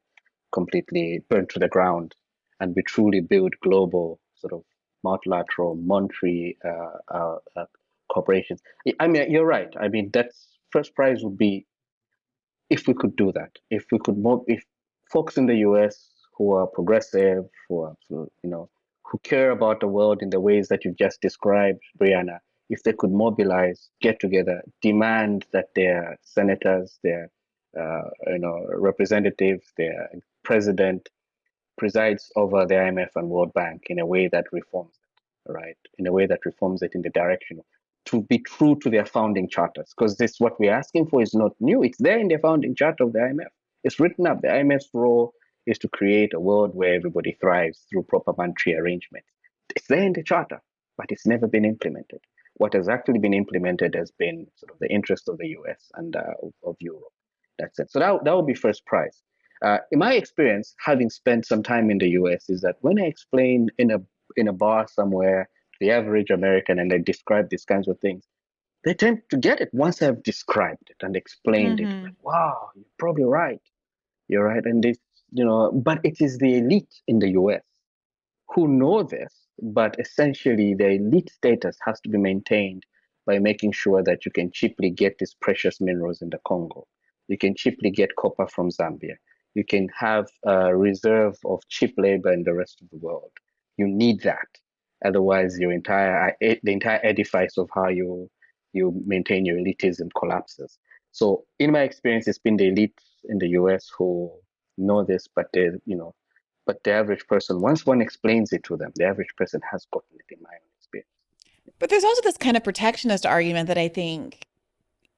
completely burned to the ground and we truly build global sort of multilateral monetary corporations. I mean, you're right. I mean, that's first prize would be if we could do that, if we could if folks in the US who are progressive, who care about the world in the ways that you've just described, Brianna, if they could mobilize, get together, demand that their senators, their representatives, their president presides over the IMF and World Bank in a way that reforms it, right? In a way that reforms it in the direction to be true to their founding charters. Because this what we're asking for is not new. It's there in the founding charter of the IMF. It's written up. The IMF's role is to create a world where everybody thrives through proper monetary arrangements. It's there in the charter, but it's never been implemented. What has actually been implemented has been sort of the interest of the US and of Europe. That's it. So that would be first prize. In my experience, having spent some time in the US, is that when I explain in a bar somewhere to the average American and I describe these kinds of things, they tend to get it once I've described it and explained it. Mm-hmm. Like, wow, you're probably right. You're right. And this, but it is the elite in the US who know this, but essentially the elite status has to be maintained by making sure that you can cheaply get these precious minerals in the Congo. You can cheaply get copper from Zambia. you can have a reserve of cheap labor in the rest of the world. You need that. Otherwise, the entire edifice of how you maintain your elitism collapses. So, in my experience, it's been the elites in the US who know this, but the average person, once one explains it to them, the average person has gotten it in my own experience. But there's also this kind of protectionist argument that I think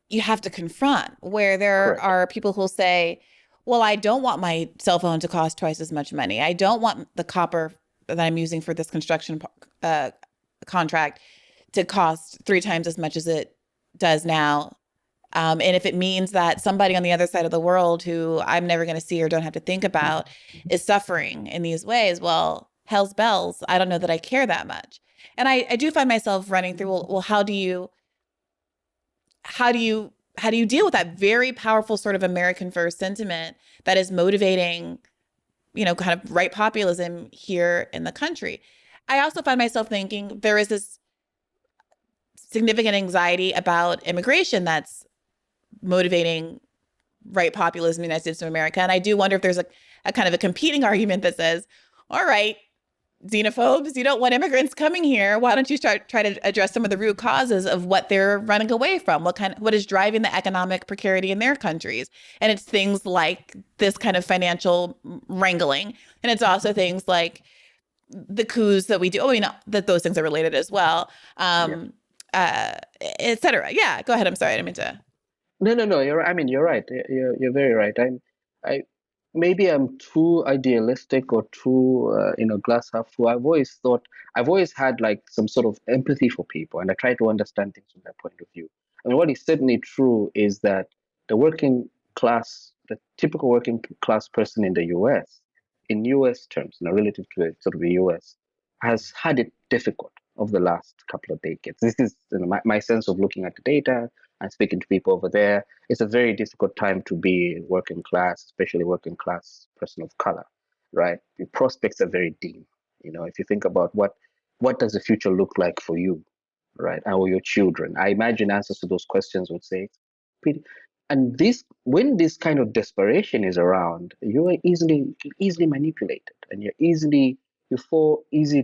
you have to confront, where there Correct. are people who'll say, well, I don't want my cell phone to cost twice as much money. I don't want the copper that I'm using for this construction contract to cost 3 times as much as it does now. And if it means that somebody on the other side of the world who I'm never going to see or don't have to think about is suffering in these ways, well, hell's bells. I don't know that I care that much. And I do find myself running through, well, how do you deal with that very powerful sort of American first sentiment that is motivating, kind of right populism here in the country? I also find myself thinking there is this significant anxiety about immigration that's motivating right populism in the United States of America. And I do wonder if there's a kind of a competing argument that says, all right, xenophobes, you don't want immigrants coming here. Why don't you try to address some of the root causes of what they're running away from? What is driving the economic precarity in their countries? And it's things like this kind of financial wrangling. And it's also things like the coups that we do. Oh, that those things are related as well. Yeah. Et cetera. Yeah, go ahead. I'm sorry. I didn't mean to. No. You're right. You're very right. I maybe I'm too idealistic or too, glass half full. I've always had like some sort of empathy for people, and I try to understand things from their point of view. I mean, what is certainly true is that the typical working class person in the U.S., in U.S. terms, relative to sort of the U.S., has had it difficult over the last couple of decades. This is my sense of looking at the data and speaking to people over there. It's a very difficult time to be working class, especially working class person of color, right? The prospects are very dim. If you think about what does the future look like for you, right? Or your children. I imagine answers to those questions would say, pretty. And when this kind of desperation is around, you're easily manipulated, and you fall easy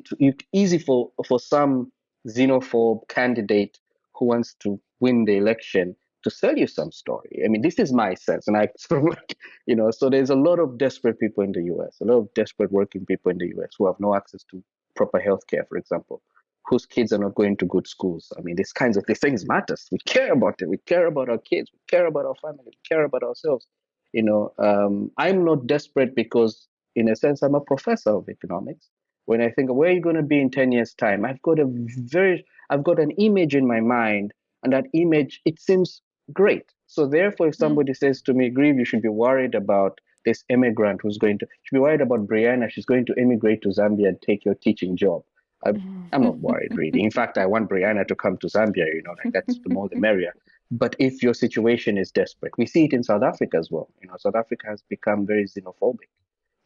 for some xenophobe candidate who wants to win the election to sell you some story. I mean, this is my sense, and I sort of so there's a lot of desperate people in the U.S., a lot of desperate working people in the U.S. who have no access to proper healthcare, for example, whose kids are not going to good schools. I mean, these things matters. We care about it. We care about our kids. We care about our family. We care about ourselves. I'm not desperate because, in a sense, I'm a professor of economics. When I think of where are you going to be in 10 years' time, I've got an image in my mind, and that image, it seems great. So therefore, if somebody says to me, Grieve, you should be worried about this immigrant should be worried about Brianna, she's going to immigrate to Zambia and take your teaching job. I'm not worried, really. In fact, I want Brianna to come to Zambia, like that's the more the merrier. But if your situation is desperate, we see it in South Africa as well. South Africa has become very xenophobic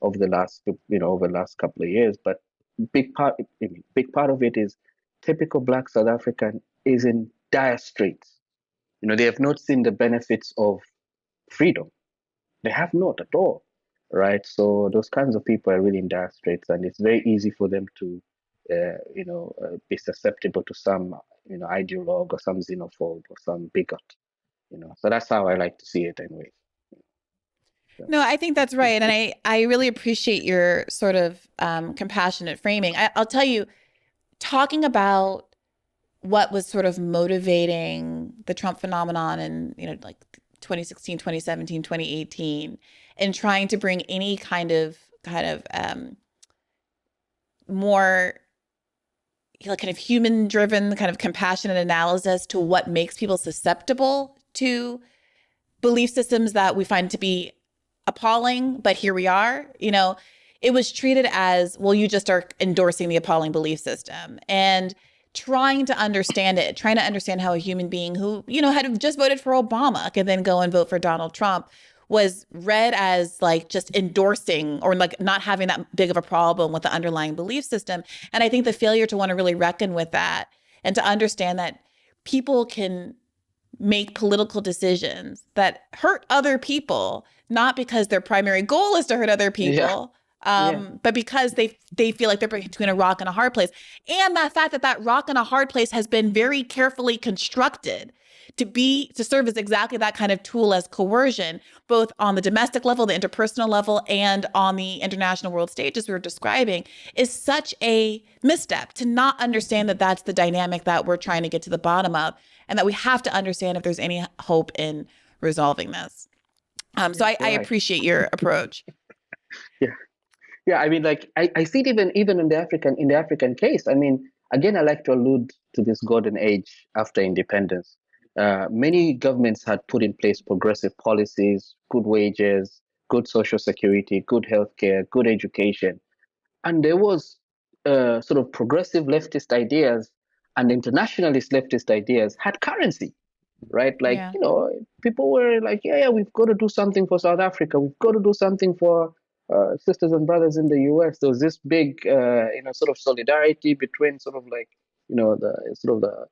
over the last couple of years. But big part of it is typical Black South African is in dire straits. They have not seen the benefits of freedom. They have not at all, right? So those kinds of people are really in dire straits, and it's very easy for them to, be susceptible to some, ideologue or some xenophobe or some bigot. So that's how I like to see it, anyway. So, No, I think that's right. And I really appreciate your sort of compassionate framing. I'll tell you, talking about what was sort of motivating the Trump phenomenon in, like 2016, 2017, 2018, and trying to bring any kind of more kind of human driven, kind of compassionate analysis to what makes people susceptible to belief systems that we find to be appalling, but here we are. It was treated as, well, you just are endorsing the appalling belief system, and trying to understand how a human being who, had just voted for Obama can then go and vote for Donald Trump was read as like just endorsing or like not having that big of a problem with the underlying belief system. And I think the failure to want to really reckon with that and to understand that people can make political decisions that hurt other people not because their primary goal is to hurt other Yeah. people, Yeah. but because they feel like they're between a rock and a hard place. And that fact that that rock and a hard place has been very carefully constructed to serve as exactly that kind of tool as coercion, both on the domestic level, the interpersonal level, and on the international world stage, as we were describing, is such a misstep to not understand that that's the dynamic that we're trying to get to the bottom of, and that we have to understand if there's any hope in resolving this. So I Right. appreciate your approach. Yeah. Yeah, I mean, like I see it even in the African case. I mean, again, I like to allude to this golden age after independence. Many governments had put in place progressive policies, good wages, good social security, good healthcare, good education, and there was sort of progressive leftist ideas and internationalist leftist ideas had currency, right? Like, Yeah. people were like, yeah, we've got to do something for South Africa. We've got to do something for sisters and brothers in the US. There was this big, sort of solidarity between sort of like, the sort of the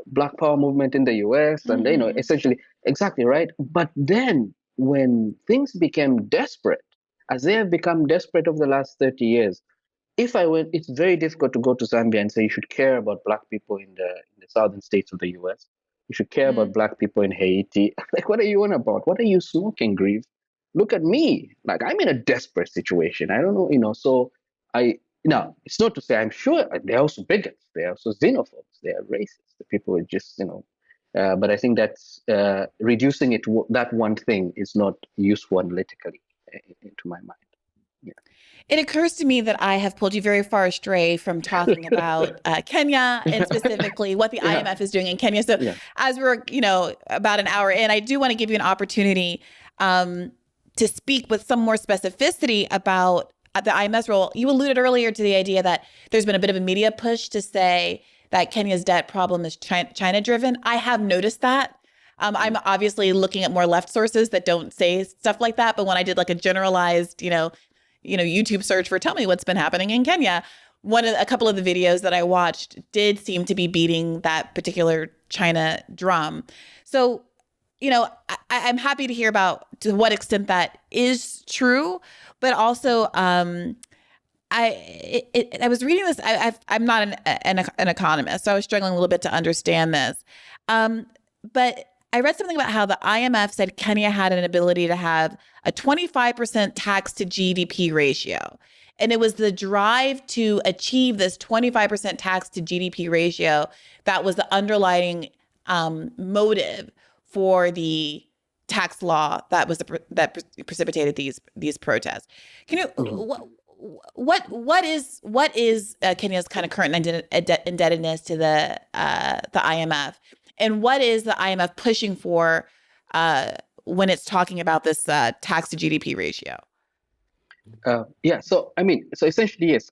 Black Power movement in the US, and Mm-hmm. essentially, exactly right. But then when things became desperate, as they have become desperate over the last 30 years, if I went, it's very difficult to go to Zambia and say you should care about Black people in the southern states of the US. You should care about Mm. Black people in Haiti. Like, what are you on about? What are you smoking, Grieve? Look at me. Like, I'm in a desperate situation. I don't know, So I now it's not to say I'm sure they're also bigots. They're also xenophobes. They are racist. The people are just, But I think that's reducing it to that one thing is not useful analytically, into my mind. Yeah. It occurs to me that I have pulled you very far astray from talking about Kenya and specifically what the Yeah. IMF is doing in Kenya. So, Yeah. as we're about an hour in, I do want to give you an opportunity um, to speak with some more specificity about the IMF's role. You alluded earlier to the idea that there's been a bit of a media push to say that Kenya's debt problem is China driven. I have noticed that. I'm obviously looking at more left sources that don't say stuff like that. But when I did like a generalized, YouTube search for tell me what's been happening in Kenya, a couple of the videos that I watched did seem to be beating that particular China drum. So, I'm happy to hear about to what extent that is true, but also I was reading this. I'm not an economist, so I was struggling a little bit to understand this. But I read something about how the IMF said Kenya had an ability to have a 25% tax to GDP ratio. And it was the drive to achieve this 25% tax to GDP ratio that was the underlying motive for the tax law that precipitated these protests. Can you Mhm. what is Kenya's kind of current indebtedness to the IMF, and what is the IMF pushing for when it's talking about this tax to GDP ratio? Yeah, so I mean, so essentially, yes,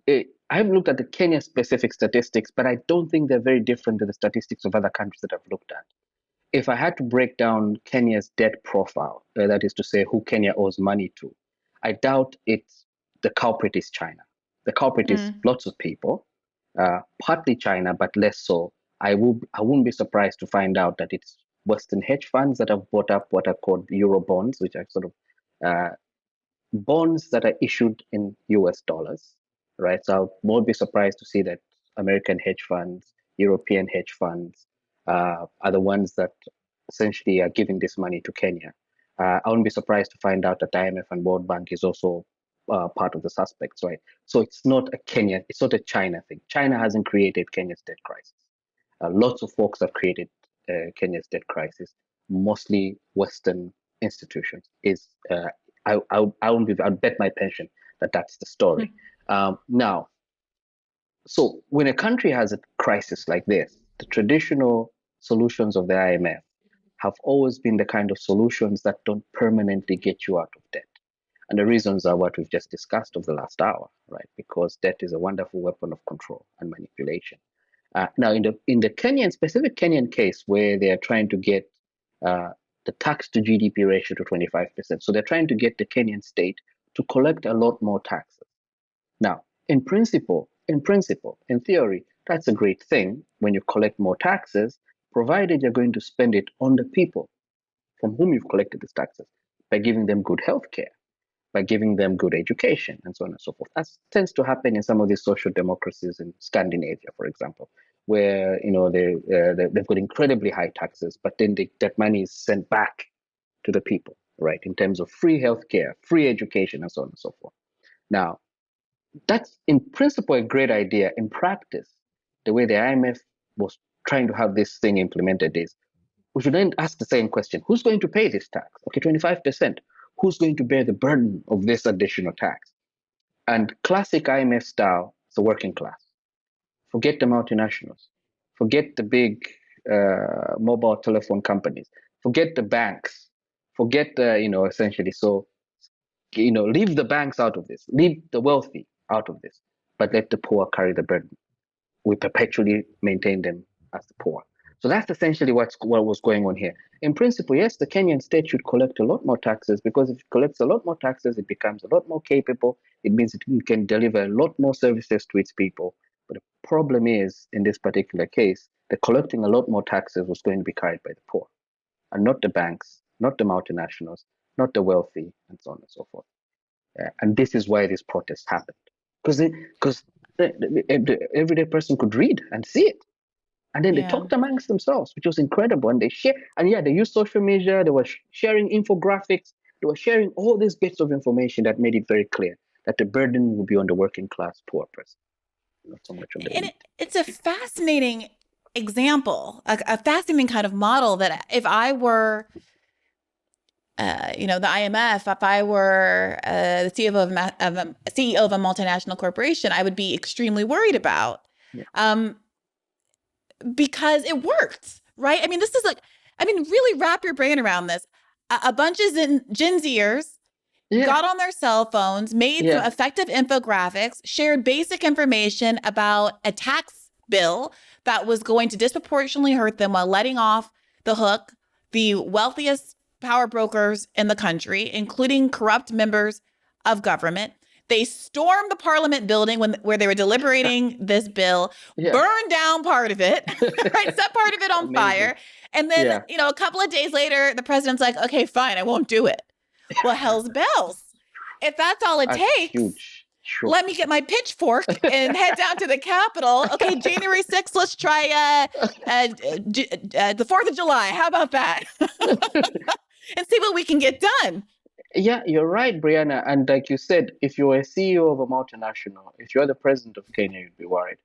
I haven't looked at the Kenya specific statistics, but I don't think they're very different to the statistics of other countries that I've looked at. If I had to break down Kenya's debt profile, that is to say, who Kenya owes money to, I doubt it's the culprit is China. The culprit is Mm. lots of people, partly China, but less so. I wouldn't be surprised to find out that it's Western hedge funds that have bought up what are called Euro bonds, which are sort of uh, bonds that are issued in US dollars, right? So I won't be surprised to see that American hedge funds, European hedge funds are the ones that essentially are giving this money to Kenya. I wouldn't be surprised to find out that IMF and World Bank is also part of the suspects, right? So it's not it's not a China thing. China hasn't created Kenya's debt crisis. Lots of folks have created Kenya's debt crisis, mostly Western institutions. I'd bet my pension that that's the story. Now, so when a country has a crisis like this, the traditional solutions of the IMF have always been the kind of solutions that don't permanently get you out of debt. And the reasons are what we've just discussed over the last hour, right? Because debt is a wonderful weapon of control and manipulation. Now, in the specific Kenyan case, where they are trying to get uh, the tax to GDP ratio to 25%, so they're trying to get the Kenyan state to collect a lot more taxes. Now, in theory, that's a great thing when you collect more taxes, provided you're going to spend it on the people from whom you've collected these taxes. by giving them good health care, by giving them good education, and so on and so forth. That tends to happen in some of these social democracies in Scandinavia, for example, where they've got incredibly high taxes, but then that money is sent back to the people, right? In terms of free healthcare, free education, and so on and so forth. Now, that's in principle a great idea. In practice, the way the IMF was trying to have this thing implemented is we should then ask the same question: who's going to pay this tax? Okay, 25%. Who's going to bear the burden of this additional tax? And classic IMF style, it's the working class. Forget the multinationals. Forget the big mobile telephone companies. Forget the banks. Forget the, essentially. So, leave the banks out of this. Leave the wealthy out of this. But let the poor carry the burden. We perpetually maintain them as the poor. So that's essentially what was going on here. In principle, yes, the Kenyan state should collect a lot more taxes, because if it collects a lot more taxes, it becomes a lot more capable. It means it can deliver a lot more services to its people. But the problem is, in this particular case, the collecting a lot more taxes was going to be carried by the poor, and not the banks, not the multinationals, not the wealthy, and so on and so forth. And this is why this protest happened, because the everyday person could read and see it. And then they Yeah. talked amongst themselves, which was incredible. And they share, and yeah, they used social media. They were sharing infographics. They were sharing all these bits of information that made it very clear that the burden would be on the working class poor person, not so much on the And elite. it's a fascinating example, a fascinating kind of model that if I were, the IMF, if I were the CEO of a multinational corporation, I would be extremely worried about, Yeah, um, because it worked, right? I mean, really wrap your brain around this. A bunch of Gen Zers yeah, got on their cell phones, made some yeah, effective infographics, shared basic information about a tax bill that was going to disproportionately hurt them while letting off the hook the wealthiest power brokers in the country, including corrupt members of government. They stormed the parliament building where they were deliberating this bill, yeah. burned down part of it, right? Set part of it on Amazing. fire. And then, Yeah, a couple of days later, the president's like, okay, fine, I won't do it. Well, hell's bells. If that's all it that's takes, huge. Sure. let me get my pitchfork and head down to the Capitol. Okay, January 6th, let's try the 4th of July. How about that? And see what we can get done. Yeah, you're right, Brianna. And like you said, if you're a CEO of a multinational, if you're the president of Kenya, you'd be worried.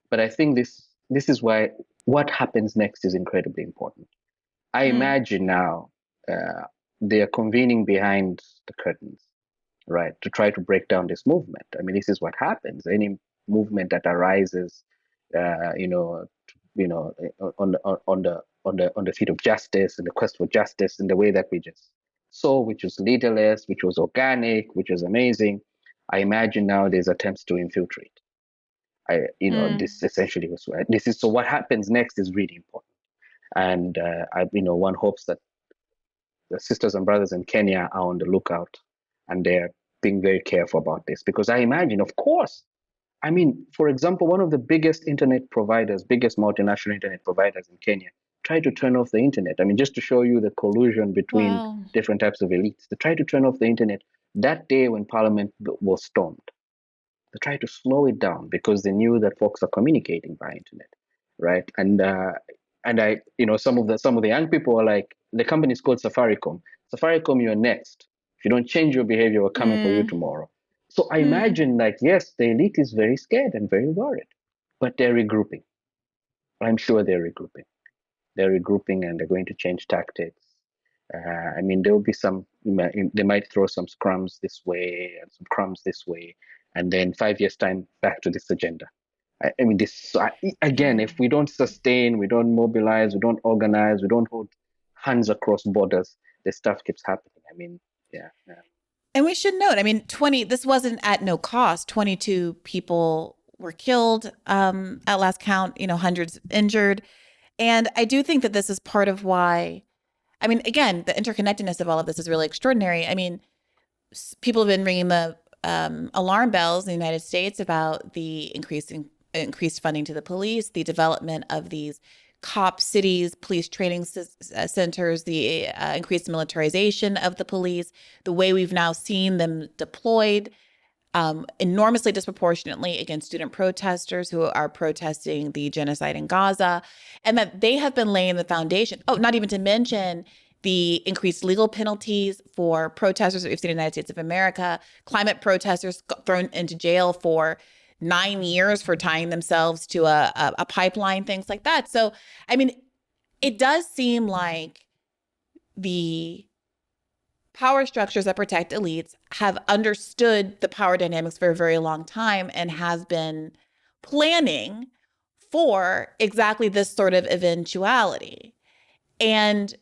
But I think this is why what happens next is incredibly important. I Mm, imagine now uh, they are convening behind the curtains, right, to try to break down this movement. I mean, this is what happens. Any movement that arises, uh, you know, you know, on the feet of justice and the quest for justice in the way that we just saw, which was leaderless, which was organic, which was amazing. I imagine now there's attempts to infiltrate. mm, This essentially was this is so. What happens next is really important, and one hopes that the sisters and brothers in Kenya are on the lookout and they're being very careful about this, because I imagine, of course, I mean, for example, one of the biggest internet providers, biggest multinational internet providers in Kenya, tried to turn off the internet. I mean, just to show you the collusion between wow. different types of elites, they tried to turn off the internet that day when Parliament was stormed. They tried to slow it down because they knew that folks are communicating by internet, right? And some of the young people are like, the company is called Safaricom. Safaricom, you're next. If you don't change your behavior, we're coming for you Mm, tomorrow. So I mm. imagine, like, yes, the elite is very scared and very worried, but they're regrouping. I'm sure they're regrouping. They're regrouping and they're going to change tactics. I mean, there will be they might throw some scrums this way and some crumbs this way, and then 5 years' time, back to this agenda. I mean, again, Yeah. if we don't sustain, we don't mobilize, we don't organize, we don't hold hands across borders, this stuff keeps happening. I mean, yeah, yeah, And we should note, I mean, this wasn't at no cost. 22 people were killed at last count, hundreds injured. And I do think that this is part of why, I mean, again, the interconnectedness of all of this is really extraordinary. I mean, people have been ringing the alarm bells in the United States about the increased funding to the police, the development of these cop cities, police training centers, the increased militarization of the police, the way we've now seen them deployed enormously disproportionately against student protesters who are protesting the genocide in Gaza, and that they have been laying the foundation. Oh, not even to mention the increased legal penalties for protesters that we've seen in the United States of America, climate protesters thrown into jail for 9 years for tying themselves to a pipeline, things like that. So, I mean, it does seem like the power structures that protect elites have understood the power dynamics for a very long time and have been planning for exactly this sort of eventuality. And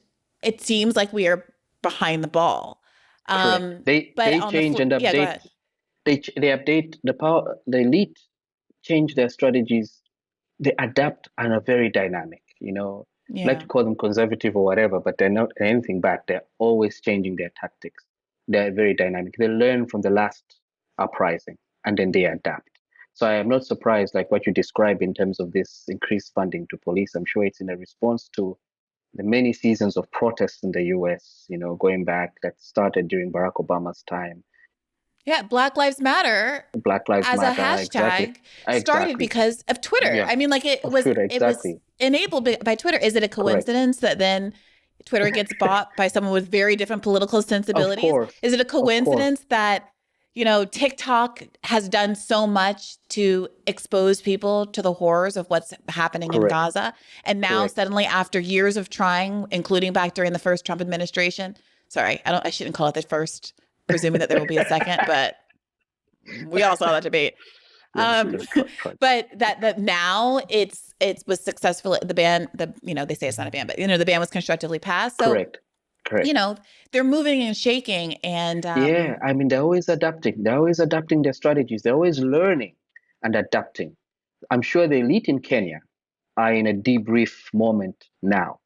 it seems like we are behind the ball. Correct. But They on the change and yeah, go update. ahead. They update the power. The elite change their strategies. They adapt and are very dynamic. Like Yeah. to call them conservative or whatever, but they're not anything bad. They're always changing their tactics. They're very dynamic. They learn from the last uprising and then they adapt. So I am not surprised, like what you describe in terms of this increased funding to police. I'm sure it's in a response to the many seasons of protests in the US, going back that started during Barack Obama's time. Yeah, Black Lives Matter Black Lives as a Matter, exactly. hashtag started Exactly. because of Twitter. Yeah. I mean, like Of Twitter, it was exactly. enabled by Twitter. Is it a Correct. coincidence that then Twitter gets bought by someone with very different political Of sensibilities? course. Is it a Of course. coincidence that, TikTok has done so much to expose people to the horrors of what's happening in Correct. Gaza? And now Correct. suddenly, after years of trying, including back during the first Trump administration, sorry, I shouldn't call it the first, presuming that there will be a second, but we all saw that debate. Yeah, Um, try. but that now it was successful. The ban, they say it's not a ban, but the ban was constructively passed. So Correct. Correct. they're moving and shaking, and Yeah, I mean, they're always adapting. They're always adapting their strategies. They're always learning and adapting. I'm sure the elite in Kenya are in a debrief moment now.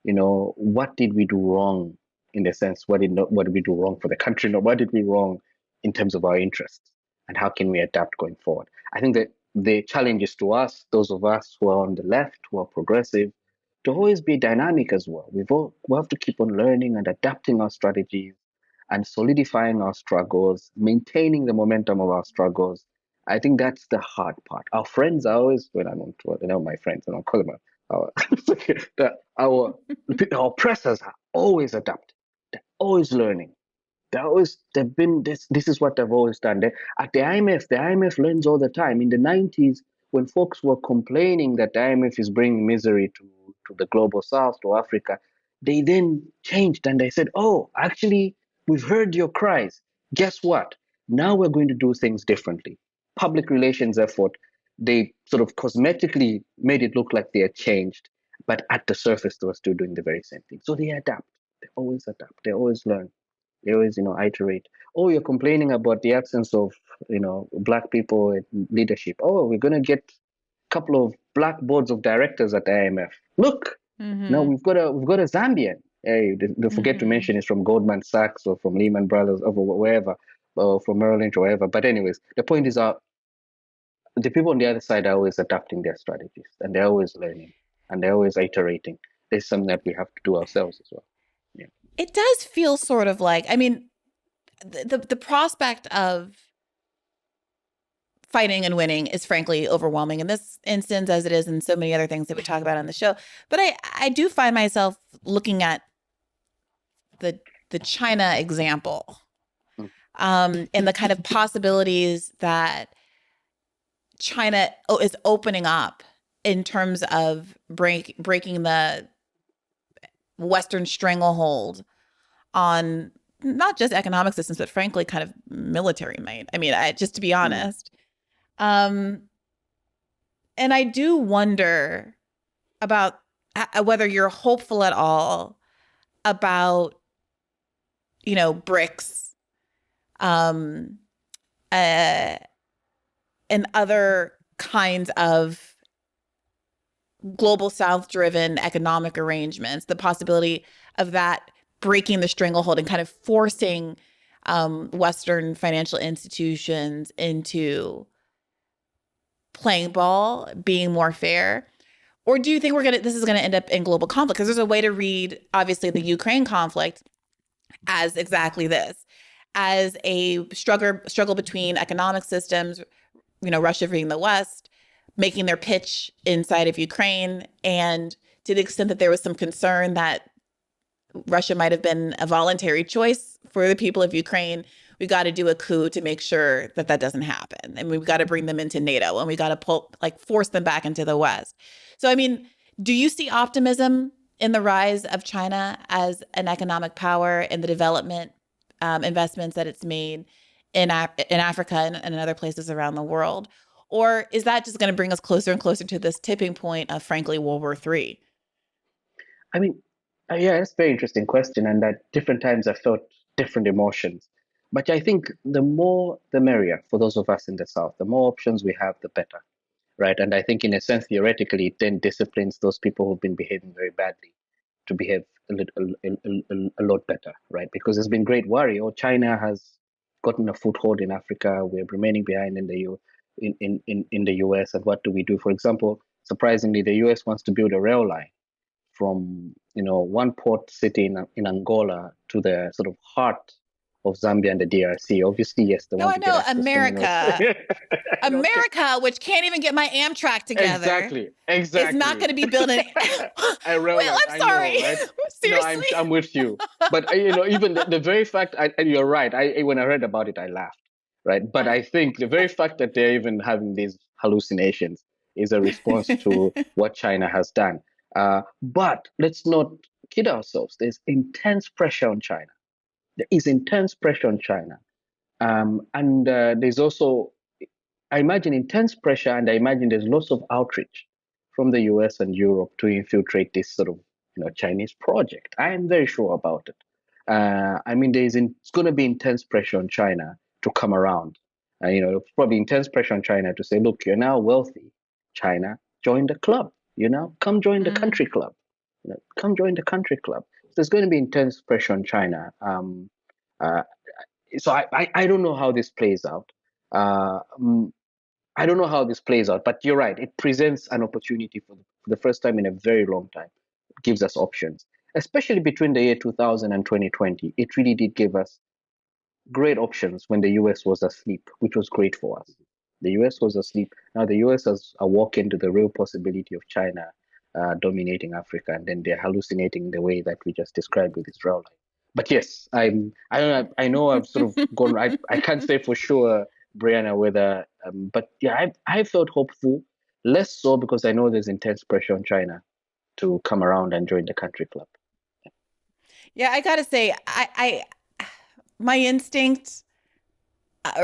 What did we do wrong in the sense, what did we do wrong for the country? No, what did we wrong in terms of our interests? And how can we adapt going forward? I think that the challenge is to us, those of us who are on the left, who are progressive, to always be dynamic as well. We have to keep on learning and adapting our strategies and solidifying our struggles, maintaining the momentum of our struggles. I think that's the hard part. Our friends are always, when I'm on tour, my friends, and I'll call them our, our oppressors are always adapting. They're always learning. They've been this is what they've always done. At the IMF learns all the time. In the 90s, when folks were complaining that the IMF is bringing misery to the global south, to Africa, they then changed and they said, oh, actually, we've heard your cries. Guess what? Now we're going to do things differently. Public relations effort, they sort of cosmetically made it look like they had changed, but at the surface, they were still doing the very same thing. So they adapt. They always adapt. They always learn. They always, iterate. Oh, you're complaining about the absence of, black people in leadership. Oh, we're going to get a couple of black boards of directors at the IMF. Look, now mm-hmm, we've got a Zambian. Hey, they forget to mm-hmm. mention it's from Goldman Sachs or from Lehman Brothers or wherever, or from Merrill Lynch or wherever. But anyways, the point is, the people on the other side are always adapting their strategies and they're always learning and they're always iterating. There's something that we have to do ourselves as well. Yeah. It does feel sort of like, I mean, the prospect of fighting and winning is frankly overwhelming in this instance, as it is in so many other things that we talk about on the show. But I do find myself looking at the China example, Mm. and the kind of possibilities that China is opening up in terms of breaking the Western stranglehold on not just economic systems, but frankly, kind of military might. I mean, just to be Mm. honest. Um, and I do wonder about whether you're hopeful at all about, BRICS, um, uh, and other kinds of global South driven economic arrangements, the possibility of that breaking the stranglehold and kind of forcing Western financial institutions into playing ball, being more fair. Or do you think this is gonna end up in global conflict? Because there's a way to read, obviously, the Ukraine conflict as exactly this, as a struggle between economic systems, Russia being the West, making their pitch inside of Ukraine, and to the extent that there was some concern that Russia might have been a voluntary choice for the people of Ukraine, we got to do a coup to make sure that that doesn't happen. And we've got to bring them into NATO, and we got to force them back into the West. So, I mean, do you see optimism in the rise of China as an economic power and the development investments that it's made in Africa and in other places around the world? Or is that just going to bring us closer and closer to this tipping point of, frankly, World War III? I mean, yeah, that's a very interesting question. And at different times, I felt different emotions. But I think the more the merrier for those of us in the South. The more options we have, the better, right? And I think, in a sense, theoretically, it then disciplines those people who've been behaving very badly to behave a lot better, right? Because there's been great worry. Oh, China has gotten a foothold in Africa. We're remaining behind in the in the US. And what do we do? For example, surprisingly, the US wants to build a rail line from one port city in Angola to the sort of heart of Zambia and the DRC. Obviously, yes, they No, want I to get know access to minerals. America. Okay. America, which can't even get my Amtrak together, Exactly, is not exactly. going to be building. I Well, realize, I'm I know, sorry. right? No, Seriously. I'm with you. But even the very fact, and you're right. When I read about it, I laughed, right? But I think the very fact that they're even having these hallucinations is a response to what China has done. But let's not kid ourselves. There's intense pressure on China. There is intense pressure on China, and there's also, I imagine, intense pressure, and I imagine there's lots of outreach from the US and Europe to infiltrate this sort of Chinese project. I am very sure about it. I mean, it's going to be intense pressure on China to come around. Probably intense pressure on China to say, look, you're now wealthy, China, join the club. Come join the Mm. country club. Come join the country club. So there's going to be intense pressure on China. Uh, so I don't know how this plays out. I don't know how this plays out, but you're right. It presents an opportunity for the first time in a very long time. It gives us options, especially between the year 2000 and 2020. It really did give us great options when the US was asleep, which was great for us. The US was asleep. Now the US has awoken to the real possibility of China dominating Africa, and then they're hallucinating the way that we just described with Israel. But yes, I don't know, I know I've sort of gone. I can't say for sure, Brianna, whether. But yeah, I felt hopeful. Less so because I know there's intense pressure on China to come around and join the country club. Yeah, I gotta say, my instinct,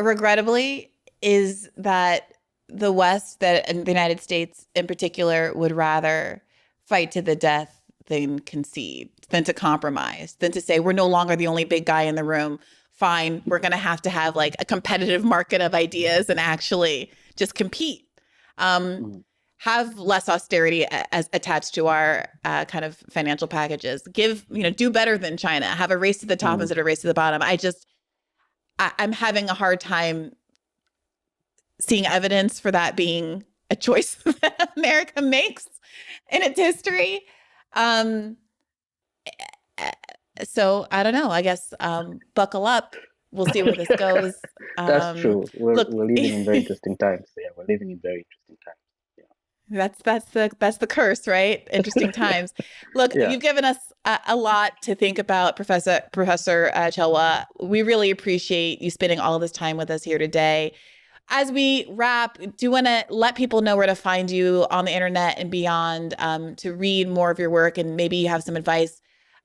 regrettably, is that the West, that and the United States in particular, would rather fight to the death than concede, than to compromise, than to say we're no longer the only big guy in the room. Fine, we're going to have like a competitive market of ideas and actually just compete. Um, Mm. have less austerity as attached to our kind of financial packages. Do better than China. Have a race to the top Mm. instead of a race to the bottom. I'm having a hard time seeing evidence for that being a choice that America makes in its history. Um, so I don't know. I guess buckle up. We'll see where this goes. That's true. Look, We're living in very interesting times. Yeah, we're living in very interesting times. that's the curse, right? Interesting times. Look, Yeah. you've given us a lot to think about, Professor Chelwa. We really appreciate you spending all of this time with us here today. As we wrap, do you want to let people know where to find you on the internet and beyond, to read more of your work, and maybe you have some advice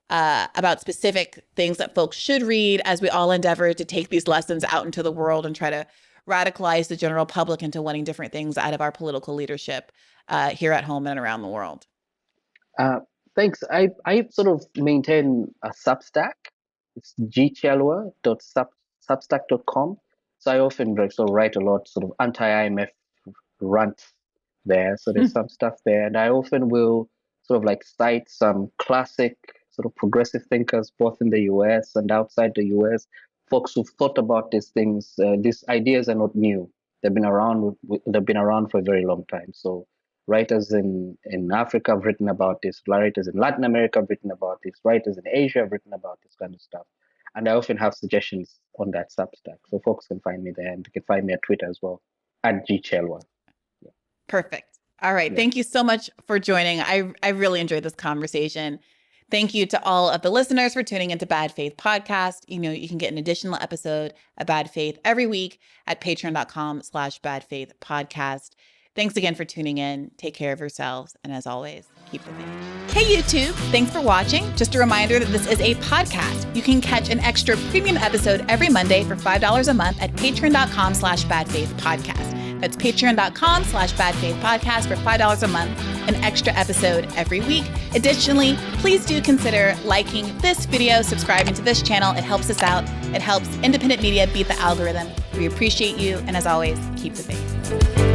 about specific things that folks should read as we all endeavor to take these lessons out into the world and try to radicalize the general public into wanting different things out of our political leadership here at home and around the world? Uh, Thanks. I sort of maintain a Substack. It's gchelwa.substack.com. So I often sort of write a lot sort of anti-IMF rant there. So there's some stuff there, and I often will sort of like cite some classic sort of progressive thinkers, both in the US and outside the US, folks who've thought about these things. These ideas are not new. They've been around. They've been around for a very long time. So Writers in Africa have written about this. Writers in Latin America have written about this. Writers in Asia have written about this kind of stuff. And I often have suggestions on that Substack. So folks can find me there, and they can find me at Twitter as well, at @Chelwa. Yeah. Perfect. All right. Yeah. Thank you so much for joining. I really enjoyed this conversation. Thank you to all of the listeners for tuning into Bad Faith Podcast. You can get an additional episode of Bad Faith every week at patreon.com/badfaithpodcast. Thanks again for tuning in. Take care of yourselves. And as always, keep the faith. Hey, YouTube. Thanks for watching. Just a reminder that this is a podcast. You can catch an extra premium episode every Monday for $5 a month at patreon.com/badfaithpodcast. That's patreon.com/badfaithpodcast for $5 a month, an extra episode every week. Additionally, please do consider liking this video, subscribing to this channel. It helps us out. It helps independent media beat the algorithm. We appreciate you. And as always, keep the faith.